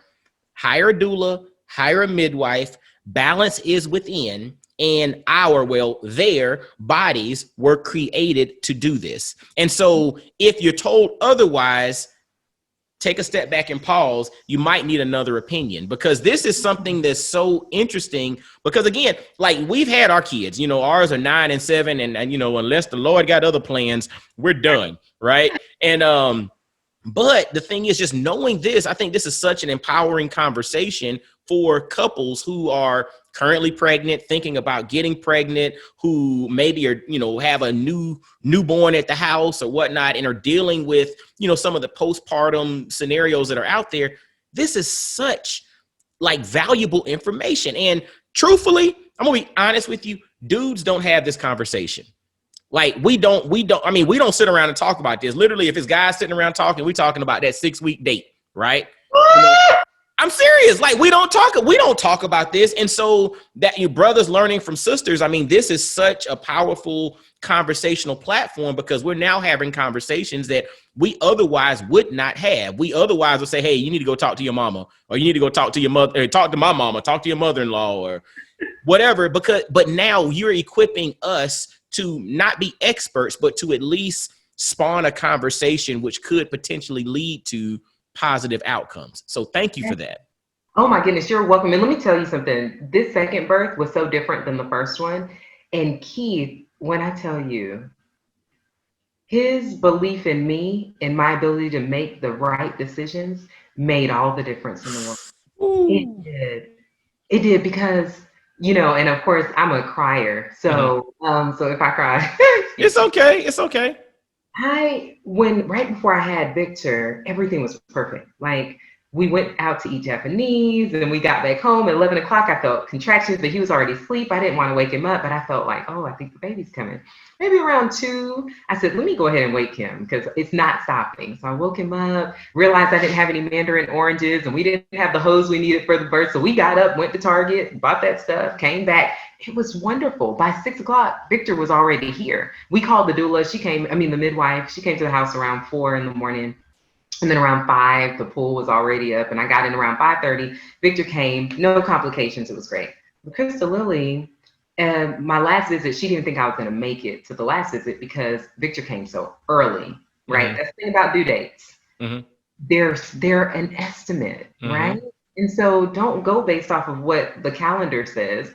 Hire a doula, hire a midwife. Balance is within, and their bodies were created to do this. And so if you're told otherwise, take a step back and pause. You might need another opinion, because this is something that's so interesting, because again, we've had our kids, ours are 9 and 7, and unless the Lord got other plans, we're done. Right. And, but the thing is, just knowing this, I think this is such an empowering conversation for couples who are currently pregnant, thinking about getting pregnant, who maybe are, have a newborn at the house or whatnot, and are dealing with, some of the postpartum scenarios that are out there. This is such valuable information. And truthfully, I'm gonna be honest with you, dudes don't have this conversation. We don't sit around and talk about this. Literally, if it's guys sitting around talking, we're talking about that 6-week date, right? I'm serious. We don't talk about this. And so that your brothers learning from sisters, this is such a powerful conversational platform, because we're now having conversations that we otherwise would not have. We otherwise would say, hey, you need to go talk to your mama, or you need to go talk to your mother, or talk to my mama, talk to your mother-in-law, or whatever. But now you're equipping us to not be experts, but to at least spawn a conversation which could potentially lead to positive outcomes. So thank you for that. Oh my goodness, you're welcome. And let me tell you something. This second birth was so different than the first one. And Keith, when I tell you, his belief in me and my ability to make the right decisions made all the difference in the world. Ooh. It did because, and of course I'm a crier. So, so if I cry, it's okay. It's okay. Right before I had Victor, everything was perfect. We went out to eat Japanese, and we got back home at 11 o'clock. I felt contractions, but he was already asleep. I didn't want to wake him up, but I felt I think the baby's coming. Maybe around 2, I said, let me go ahead and wake him, because it's not stopping. So I woke him up, realized I didn't have any mandarin oranges, and we didn't have the hose we needed for the birth. So we got up, went to Target, bought that stuff, came back. It was wonderful. By 6 o'clock, Victor was already here. We called the doula. The midwife. She came to the house around 4 in the morning. And then around 5, the pool was already up, and I got in around 5:30. Victor came, no complications. It was great. But Krista Lily, my last visit, she didn't think I was going to make it to the last visit because Victor came so early, right? Mm-hmm. That's the thing about due dates. Mm-hmm. They're an estimate, right? And so don't go based off of what the calendar says.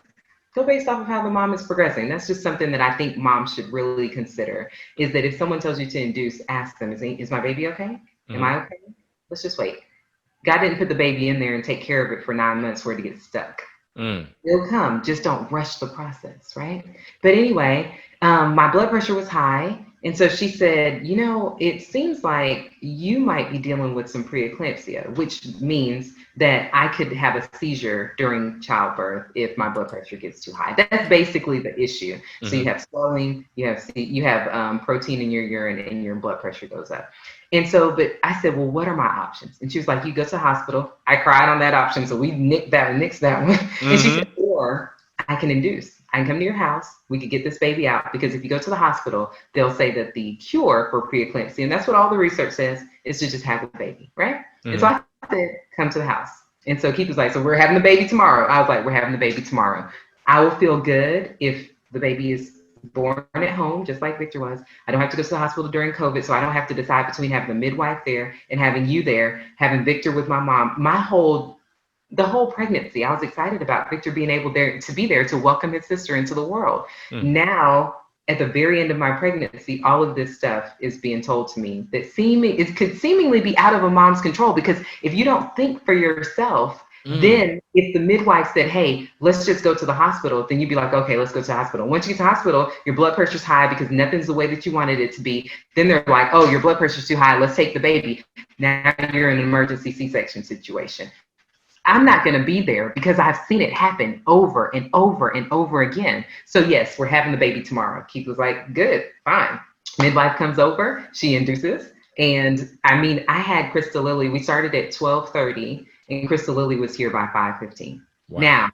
Go based off of how the mom is progressing. That's just something that I think moms should really consider, is that if someone tells you to induce, ask them, is my baby okay? Am I okay? Let's just wait. God didn't put the baby in there and take care of it for 9 months for it to get stuck. It'll come. Just don't rush the process, right? But anyway, my blood pressure was high. And so she said, it seems like you might be dealing with some preeclampsia, which means that I could have a seizure during childbirth if my blood pressure gets too high. That's basically the issue. Mm-hmm. So you have swelling, you have protein in your urine, and your blood pressure goes up. And so, but I said, well, what are my options? And she was like, you go to the hospital. I cried on that option. So we nixed that one. Mm-hmm. And she said, or I can induce. I can come to your house. We could get this baby out, because if you go to the hospital, they'll say that the cure for preeclampsia, and that's what all the research says, is to just have a baby, right? Mm-hmm. And so I said, come to the house. And so Keith was like, so we're having the baby tomorrow. I was like, we're having the baby tomorrow. I will feel good if the baby is born at home, just like Victor was. I don't have to go to the hospital during COVID, so I don't have to decide between having the midwife there and having you there, having Victor with my mom. The whole pregnancy, I was excited about Victor being able to be there to welcome his sister into the world. Now, at the very end of my pregnancy, all of this stuff is being told to me that it could seemingly be out of a mom's control, because if you don't think for yourself, then if the midwife said, hey, let's just go to the hospital, then you'd be like, okay, let's go to the hospital. Once you get to the hospital, your blood pressure's high because nothing's the way that you wanted it to be. Then they're like, oh, your blood pressure's too high. Let's take the baby. Now you're in an emergency C-section situation. I'm not going to be there because I've seen it happen over and over and over again. So yes, we're having the baby tomorrow. Keith was like, good, fine. Midwife comes over, she induces. And I mean, I had Crystal Lily, we started at 12:30 and Crystal Lily was here by 5:15. Wow. Now,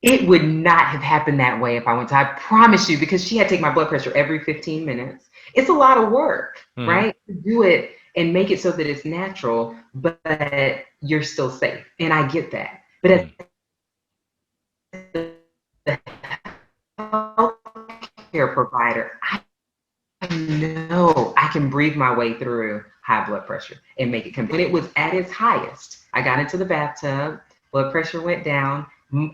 it would not have happened that way if I went to, I promise you, because she had to take my blood pressure every 15 minutes. It's a lot of work, right? To do it and make it so that it's natural, but you're still safe. And I get that. But as the healthcare provider, I know I can breathe my way through high blood pressure and make it come. When it was at its highest, I got into the bathtub, blood pressure went down.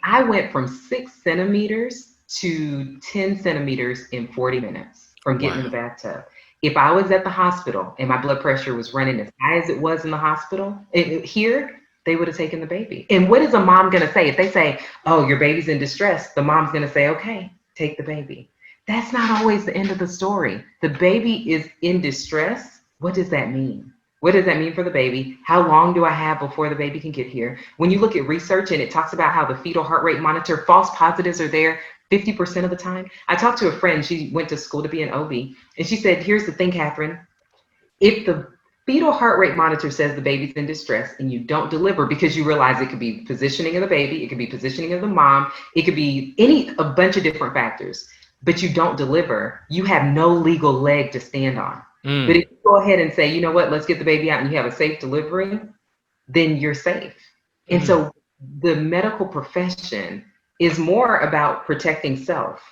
I went from 6 centimeters to 10 centimeters in 40 minutes from getting in the bathtub. If I was at the hospital and my blood pressure was running as high as it was in the hospital, here, they would have taken the baby. And what is a mom going to say? If they say, oh, your baby's in distress, the mom's going to say, okay, take the baby. That's not always the end of the story. The baby is in distress. What does that mean? What does that mean for the baby? How long do I have before the baby can get here? When you look at research and it talks about how the fetal heart rate monitor, false positives are there 50% of the time. I talked to a friend, she went to school to be an OB, and she said, here's the thing, Catherine, if the fetal heart rate monitor says the baby's in distress and you don't deliver because you realize it could be positioning of the baby, it could be positioning of the mom, it could be a bunch of different factors, but you don't deliver, you have no legal leg to stand on. But if you go ahead and say, you know what, let's get the baby out and you have a safe delivery, then you're safe. And so the medical profession is more about protecting self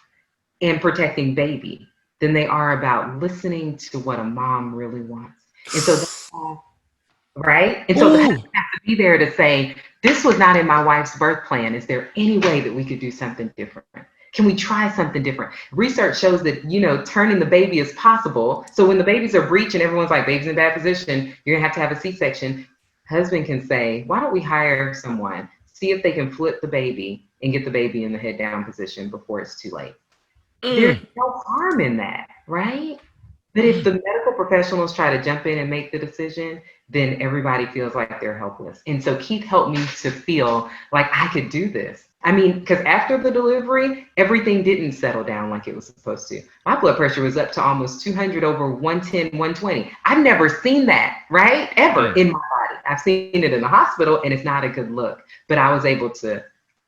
and protecting baby than they are about listening to what a mom really wants. And so that's all, right? And so the husband has to be there to say, this was not in my wife's birth plan. Is there any way that we could do something different? Can we try something different? Research shows that, turning the baby is possible. So when the babies are breech and everyone's like, baby's in a bad position, you're gonna have a C-section. Husband can say, why don't we hire someone, see if they can flip the baby and get the baby in the head down position before it's too late. There's no harm in that, right? But if the medical professionals try to jump in and make the decision, then everybody feels like they're helpless. And so Keith helped me to feel like I could do this. I mean, because after the delivery, everything didn't settle down like it was supposed to. My blood pressure was up to almost 200 over 110, 120. I've never seen that, right? Ever in my body. I've seen it in the hospital and it's not a good look. But I was able to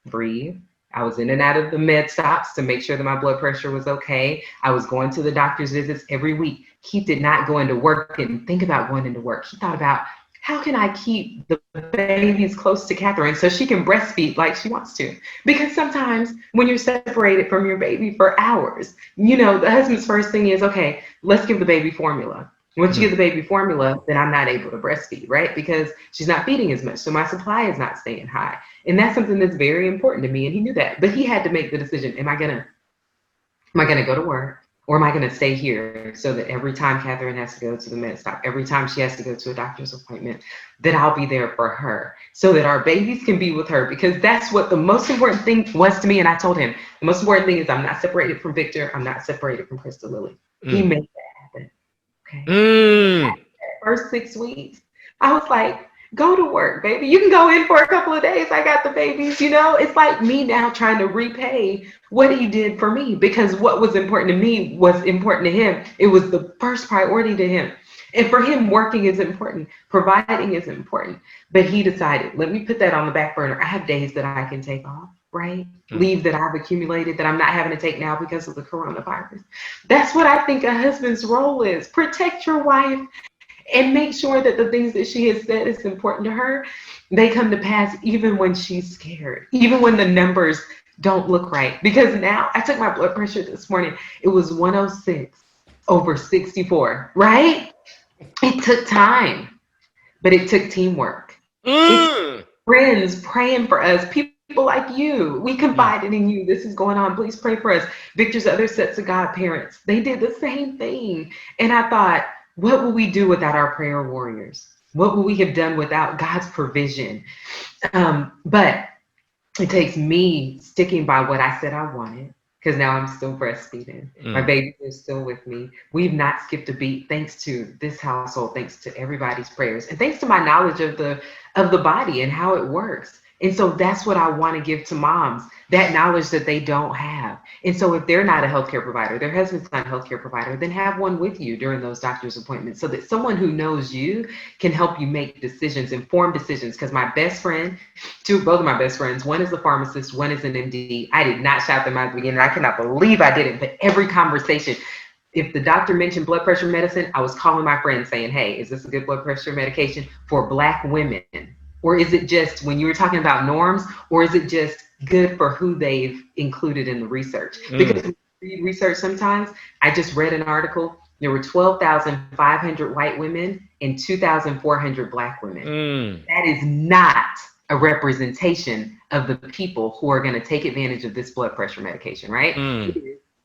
breathe. I was in and out of the med stops to make sure that my blood pressure was okay. I was going to the doctor's visits every week. Keith did not go into work and think about going into work. He thought about, how can I keep the babies close to Catherine so she can breastfeed like she wants to? Because sometimes when you're separated from your baby for hours, the husband's first thing is, okay, let's give the baby formula. Once you give the baby formula, then I'm not able to breastfeed, right? Because she's not feeding as much. So my supply is not staying high. And that's something that's very important to me. And he knew that. But he had to make the decision. Am I gonna go to work? Or am I going to stay here so that every time Catherine has to go to the med stop, every time she has to go to a doctor's appointment, that I'll be there for her so that our babies can be with her? Because that's what the most important thing was to me. And I told him, the most important thing is I'm not separated from Victor. I'm not separated from Crystal Lily. He made that happen. Okay. First 6 weeks, I was like, go to work, baby. You can go in for a couple of days. I got the babies, It's like me now trying to repay what he did for me, because what was important to me was important to him. It was the first priority to him. And for him, working is important. Providing is important. But he decided, let me put that on the back burner. I have days that I can take off, right? Leave that I've accumulated that I'm not having to take now because of the coronavirus. That's what I think a husband's role is. Protect your wife. And make sure that the things that she has said is important to her, they come to pass even when she's scared, even when the numbers don't look right. Because now I took my blood pressure this morning. It was 106 over 64, right? It took time, but it took teamwork. It's friends praying for us, people people like you. We confided in you. This is going on. Please pray for us. Victor's other sets of godparents, they did the same thing. And I thought, what will we do without our prayer warriors? What would we have done without God's provision? But it takes me sticking by what I said I wanted, because now I'm still breastfeeding. My babies are still with me. We've not skipped a beat, thanks to this household, thanks to everybody's prayers, and thanks to my knowledge of the body and how it works. And so that's what I want to give to moms, that knowledge that they don't have. And so if they're not a healthcare provider, their husband's not a healthcare provider, then have one with you during those doctor's appointments so that someone who knows you can help you make decisions, informed decisions. Because my best friend, both of my best friends, one is a pharmacist, one is an MD. I did not shout them out at the beginning. I cannot believe I didn't, but every conversation, if the doctor mentioned blood pressure medicine, I was calling my friend saying, hey, is this a good blood pressure medication for Black women? Or is it just, when you were talking about norms, or is it just good for who they've included in the research? Because when you read research sometimes, I just read an article, there were 12,500 white women and 2,400 Black women. That is not a representation of the people who are going to take advantage of this blood pressure medication, right?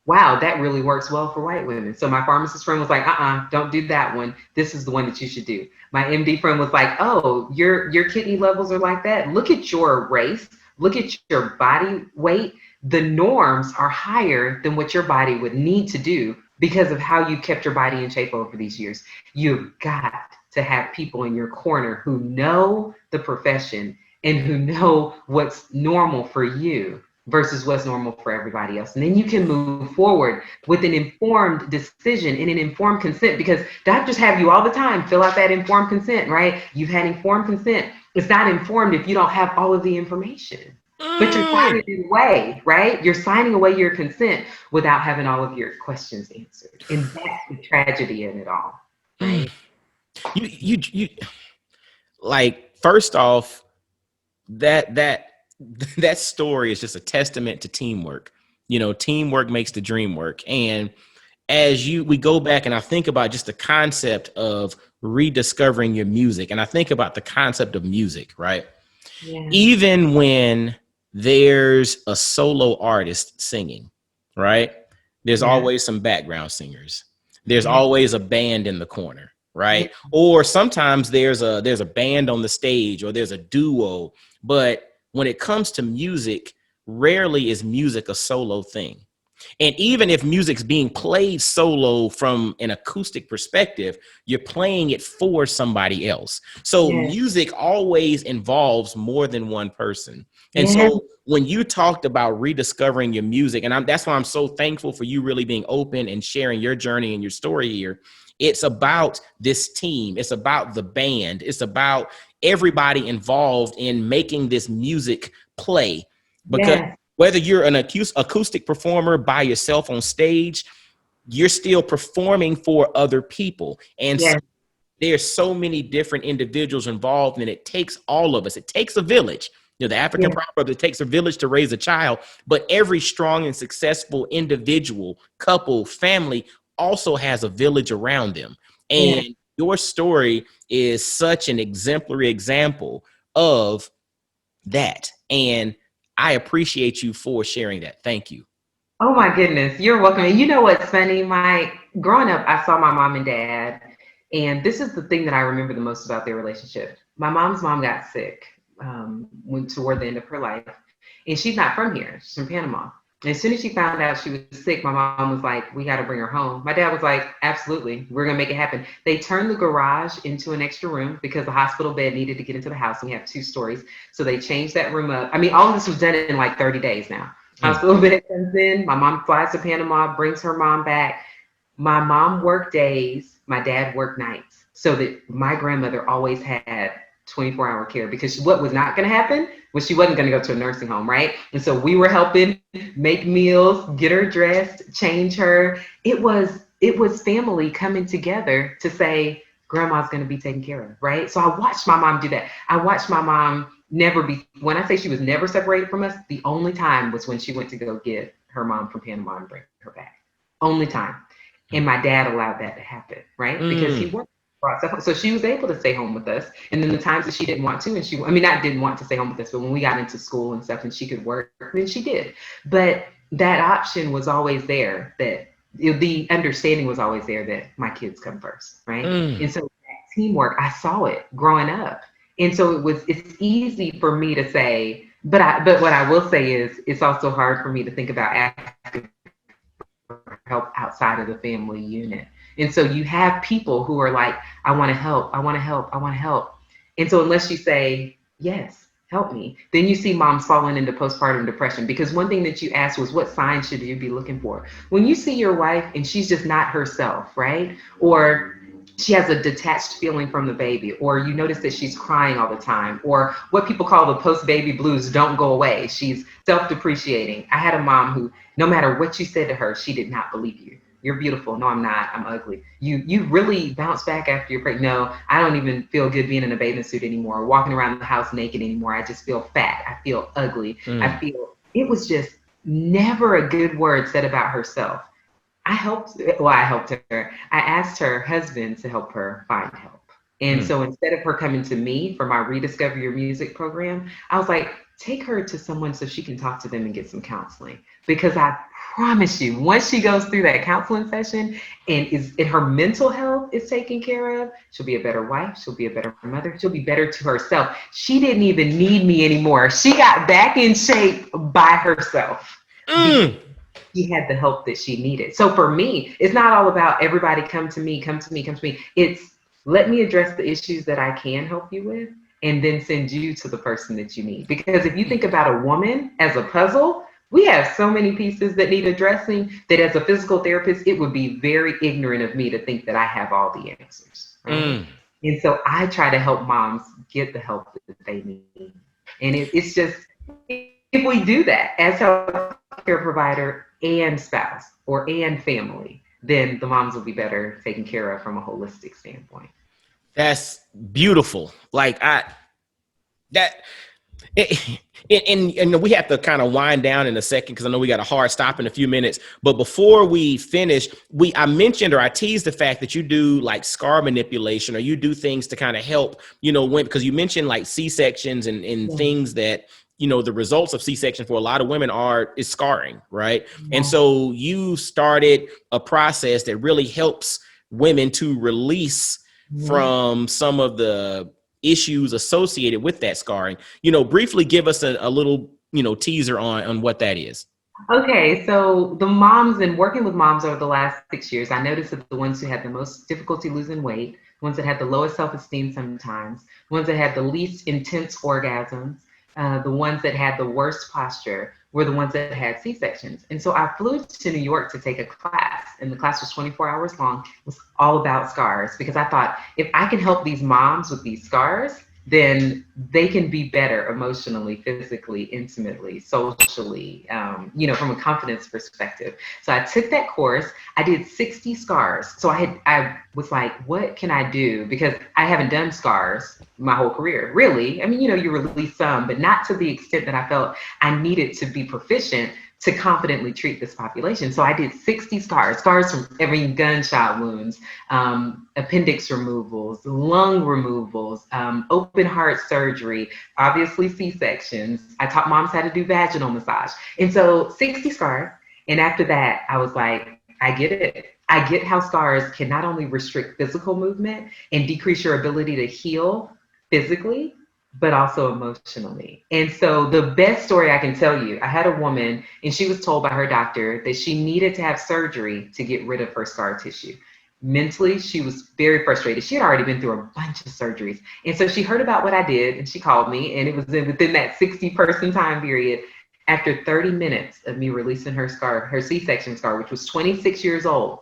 Wow, that really works well for white women. So my pharmacist friend was like, don't do that one. This is the one that you should do. My MD friend was like, oh, your kidney levels are like that. Look at your race. Look at your body weight. The norms are higher than what your body would need to do because of how you kept your body in shape over these years. You've got to have people in your corner who know the profession and who know what's normal for you versus what's normal for everybody else. And then you can move forward with an informed decision and an informed consent, because doctors have you all the time fill out that informed consent, right? You've had informed consent. It's not informed if you don't have all of the information. But you're signing it away, right? You're signing away your consent without having all of your questions answered. And that's the tragedy in it all, right? You like, first off, that story is just a testament to teamwork. You know, teamwork makes the dream work. And as we go back and I think about just the concept of rediscovering your music, and I think about the concept of music, right? Yeah. Even when there's a solo artist singing, right? There's always some background singers. There's always a band in the corner, right? Or sometimes there's a band on the stage, or there's a duo. But when it comes to music, rarely is music a solo thing. And even if music's being played solo from an acoustic perspective, you're playing it for somebody else. So music always involves more than one person. And so when you talked about rediscovering your music, and that's why I'm so thankful for you really being open and sharing your journey and your story here. It's about this team. It's about the band. It's about everybody involved in making this music play. Because whether you're an acoustic performer by yourself on stage, you're still performing for other people. And so there's so many different individuals involved, and it takes all of us. It takes a village. You know, the African proverb, it takes a village to raise a child, but every strong and successful individual, couple, family also has a village around them. And your story is such an exemplary example of that. And I appreciate you for sharing that. Thank you. Oh my goodness, you're welcome. And you know what's funny? Growing up, I saw my mom and dad, and this is the thing that I remember the most about their relationship. My mom's mom got sick toward the end of her life, and she's not from here. She's from Panama. And as soon as she found out she was sick, my mom was like, we got to bring her home. My dad was like, absolutely, we're going to make it happen. They turned the garage into an extra room because the hospital bed needed to get into the house. And we have 2 stories. So they changed that room up. I mean, all of this was done in like 30 days now. Hospital bed comes in. My mom flies to Panama, brings her mom back. My mom worked days. My dad worked nights. So that my grandmother always had 24-hour care, because what was not going to happen was she wasn't going to go to a nursing home, right? And so we were helping make meals, get her dressed, change her. It was family coming together to say, grandma's going to be taken care of, right? So I watched my mom do that. I watched my mom when I say she was never separated from us, the only time was when she went to go get her mom from Panama and bring her back. Only time. And my dad allowed that to happen, right? Because he worked. So she was able to stay home with us. And then the times that she didn't want to, and not didn't want to stay home with us, but when we got into school and stuff and she could work, then she did. But that option was always there, that the understanding was always there that my kids come first, right? And so that teamwork, I saw it growing up. And so it's easy for me to say, but what I will say is it's also hard for me to think about asking for help outside of the family unit. And so you have people who are like, I want to help, I want to help, I want to help. And so unless you say, yes, help me, then you see moms falling into postpartum depression. Because one thing that you asked was, what signs should you be looking for? When you see your wife and she's just not herself, right? Or she has a detached feeling from the baby, or you notice that she's crying all the time, or what people call the post-baby blues don't go away. She's self-depreciating. I had a mom who, no matter what you said to her, she did not believe you. You're beautiful. No, I'm not. I'm ugly. You really bounce back after you're pregnant. No, I don't even feel good being in a bathing suit anymore, walking around the house naked anymore. I just feel fat. I feel ugly. I feel, it was just never a good word said about herself. I helped her. I asked her husband to help her find help. And so instead of her coming to me for my Rediscover Your Music program, I was like, take her to someone so she can talk to them and get some counseling. Because I promise you, once she goes through that counseling session and her mental health is taken care of, she'll be a better wife, she'll be a better mother, she'll be better to herself. She didn't even need me anymore. She got back in shape by herself. She had the help that she needed. So for me, it's not all about everybody come to me, come to me, come to me. It's let me address the issues that I can help you with and then send you to the person that you need. Because if you think about a woman as a puzzle, we have so many pieces that need addressing that as a physical therapist, it would be very ignorant of me to think that I have all the answers. Right? And so I try to help moms get the help that they need. And it's just, if we do that as a healthcare provider and spouse and family, then the moms will be better taken care of from a holistic standpoint. That's beautiful. Like and we have to kind of wind down in a second because I know we got a hard stop in a few minutes. But before we finish, I mentioned or I teased the fact that you do like scar manipulation, or you do things to kind of help, because you mentioned like C-sections and things that, the results of C-section for a lot of women is scarring, right? And so you started a process that really helps women to release from some of the issues associated with that scarring. Briefly give us a little, teaser on what that is. Okay, so the moms and working with moms over the last 6 years, I noticed that the ones who had the most difficulty losing weight, the ones that had the lowest self-esteem sometimes, the ones that had the least intense orgasms, the ones that had the worst posture were the ones that had C-sections. And so I flew to New York to take a class, and the class was 24 hours long. It was all about scars, because I thought if I can help these moms with these scars, then they can be better emotionally, physically, intimately, socially, from a confidence perspective. So I took that course. I did 60 scars. So I was like, what can I do? Because I haven't done scars my whole career, really. I mean, you release some, but not to the extent that I felt I needed to be proficient to confidently treat this population. So I did 60 scars from every gunshot wounds, appendix removals, lung removals, open heart surgery, obviously C-sections. I taught moms how to do vaginal massage. And so 60 scars. And after that, I was like, I get it. I get how scars can not only restrict physical movement and decrease your ability to heal physically, but also emotionally. And so the best story I can tell you, I had a woman and she was told by her doctor that she needed to have surgery to get rid of her scar tissue. Mentally, she was very frustrated. She had already been through a bunch of surgeries. And so she heard about what I did and she called me, and it was within that 60-person time period. After 30 minutes of me releasing her scar, her C-section scar, which was 26 years old,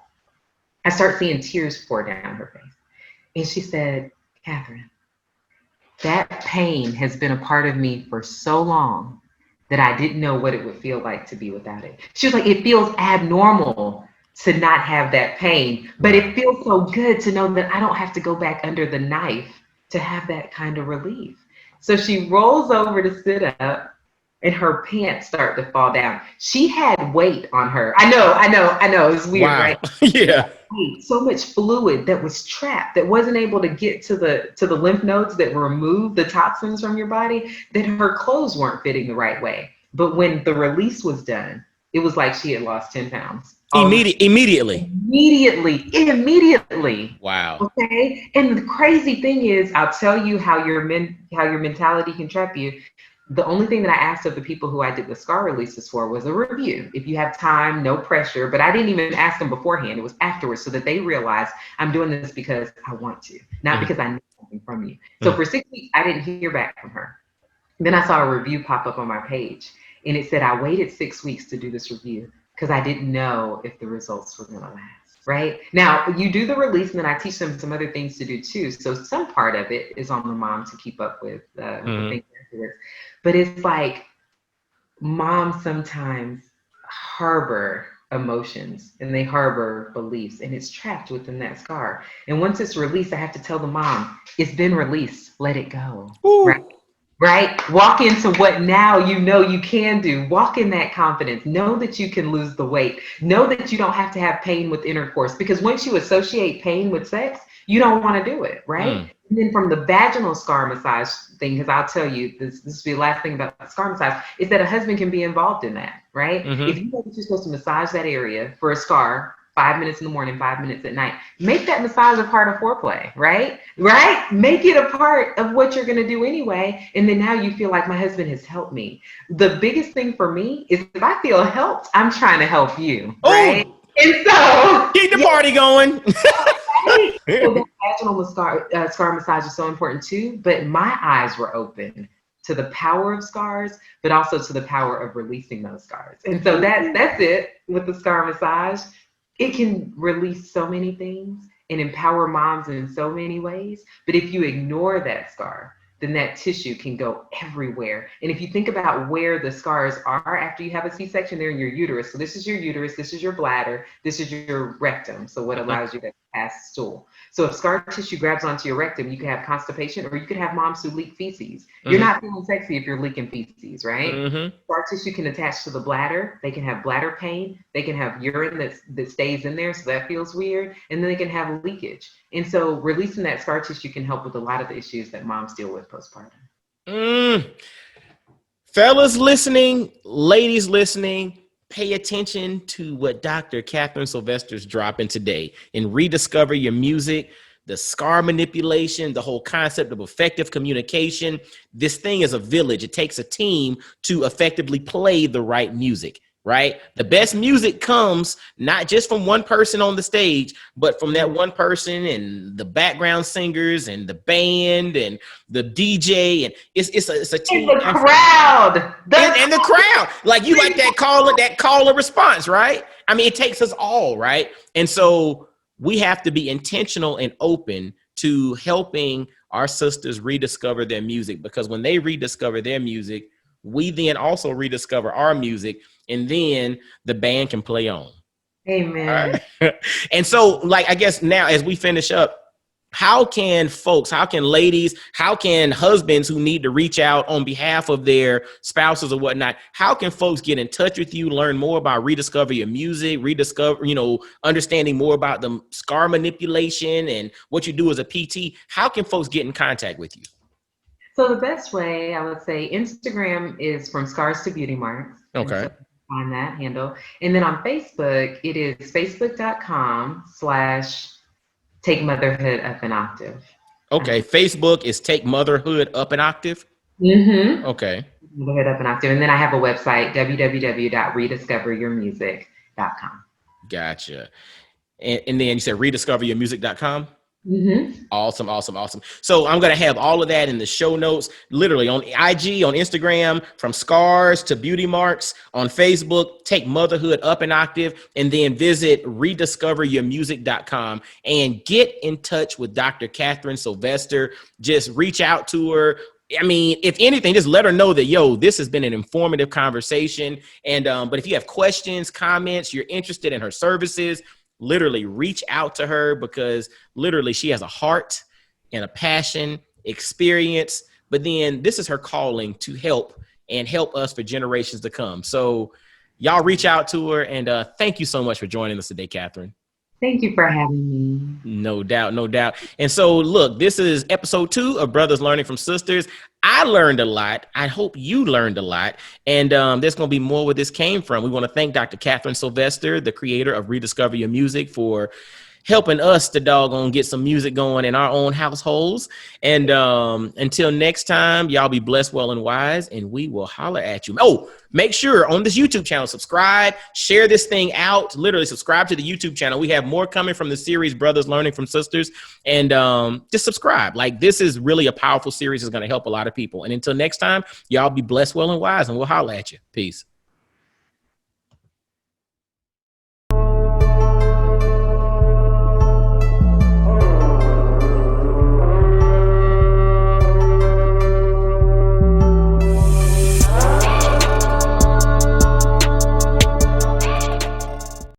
I start seeing tears pour down her face. And she said, Catherine, that pain has been a part of me for so long that I didn't know what it would feel like to be without it. She was like, it feels abnormal to not have that pain, but it feels so good to know that I don't have to go back under the knife to have that kind of relief. So she rolls over to sit up and her pants start to fall down. She had weight on her. I know. It's weird, Wow. right? Yeah. So much fluid that was trapped, that wasn't able to get to the lymph nodes that remove the toxins from your body, that her clothes weren't fitting the right way. But when the release was done, it was like she had lost 10 pounds. Immediately. Immediately. Wow. Okay. And the crazy thing is, I'll tell you how your mentality can trap you. The only thing that I asked of the people who I did the scar releases for was a review. If you have time, no pressure, but I didn't even ask them beforehand. It was afterwards, so that they realized I'm doing this because I want to, not because I need something from you. So for 6 weeks, I didn't hear back from her. Then I saw a review pop up on my page, and it said, I waited 6 weeks to do this review because I didn't know if the results were going to last. Right now, you do the release, and then I teach them some other things to do too. So some part of it is on the mom to keep up with the things afterwards. But it's like moms sometimes harbor emotions and they harbor beliefs, and it's trapped within that scar. And once it's released, I have to tell the mom, it's been released. Let it go. Ooh. Right? Walk into what now you know you can do. Walk in that confidence. Know that you can lose the weight. Know that you don't have to have pain with intercourse, because once you associate pain with sex, you don't want to do it, right? And then from the vaginal scar massage thing, because I'll tell you, this will be the last thing about the scar massage, is that a husband can be involved in that, right? If you know that you're supposed to massage that area for a scar, 5 minutes in the morning, 5 minutes at night, make that massage a part of foreplay, right? Make it a part of what you're going to do anyway. And then now you feel like my husband has helped me. The biggest thing for me is if I feel helped, I'm trying to help you, right? And so keep the party going. So that vaginal scar massage is so important too, but my eyes were open to the power of scars, but also to the power of releasing those scars. And so that's it with the scar massage. It can release so many things and empower moms in so many ways. But if you ignore that scar, then that tissue can go everywhere. And if you think about where the scars are after you have a C-section, they're in your uterus. So this is your uterus, this is your bladder, this is your rectum. So what allows you to pass stool. So if scar tissue grabs onto your rectum, you can have constipation, or you could have moms who leak feces. You're not feeling sexy if you're leaking feces, right? Scar tissue can attach to the bladder. They can have bladder pain. They can have urine that stays in there, so that feels weird. And then they can have leakage. And so releasing that scar tissue can help with a lot of the issues that moms deal with postpartum. Fellas listening, ladies listening, pay attention to what Dr. Catherine Sylvester is dropping today and rediscover your music, the scar manipulation, the whole concept of effective communication. This thing is a village. It takes a team to effectively play the right music, right? The best music comes not just from one person on the stage, but from that one person and the background singers and the band and the DJ. And it's a team. And the crowd. And the crowd. Like you like that caller response, right? I mean, it takes us all, right? And so we have to be intentional and open to helping our sisters rediscover their music, because when they rediscover their music, we then also rediscover our music, and then the band can play on. Amen. Right? And so, like, I guess now as we finish up, how can folks, how can ladies, how can husbands who need to reach out on behalf of their spouses or whatnot, how can folks get in touch with you, learn more about rediscover your music, rediscover, understanding more about the scar manipulation and what you do as a PT? How can folks get in contact with you? So the best way, I would say, Instagram is From Scars to Beauty Marks. Okay. So find that handle. And then on Facebook, it is facebook.com/Take Motherhood Up an Octave. Okay. Facebook is Take Motherhood Up an Octave. Okay. Motherhood Up an Octave. And then I have a website, www.rediscoveryourmusic.com. Gotcha. And then you said rediscoveryourmusic.com? Awesome. So I'm going to have all of that in the show notes, literally on IG, on Instagram, From Scars to Beauty Marks, on Facebook, Take Motherhood Up an Octave, and then visit rediscoveryourmusic.com and get in touch with Dr. Catherine Sylvester. Just reach out to her. I mean, if anything, just let her know that, this has been an informative conversation. And, but if you have questions, comments, you're interested in her services, literally reach out to her, because literally she has a heart and a passion, experience, but then this is her calling to help and help us for generations to come. So y'all reach out to her, and thank you so much for joining us today, Catherine. Thank you for having me. No doubt, no doubt. And so, look, this is episode 2 of Brothers Learning from Sisters. I learned a lot. I hope you learned a lot. And there's going to be more where this came from. We want to thank Dr. Katherine Sylvester, the creator of Rediscover Your Music, for helping us to doggone get some music going in our own households. And until next time, y'all be blessed, well, and wise, and we will holler at you. Oh, make sure on this YouTube channel, subscribe, share this thing out, literally subscribe to the YouTube channel. We have more coming from the series Brothers Learning from Sisters, and just subscribe. Like, this is really a powerful series. It's going to help a lot of people. And until next time, y'all be blessed, well, and wise, and we'll holler at you. Peace.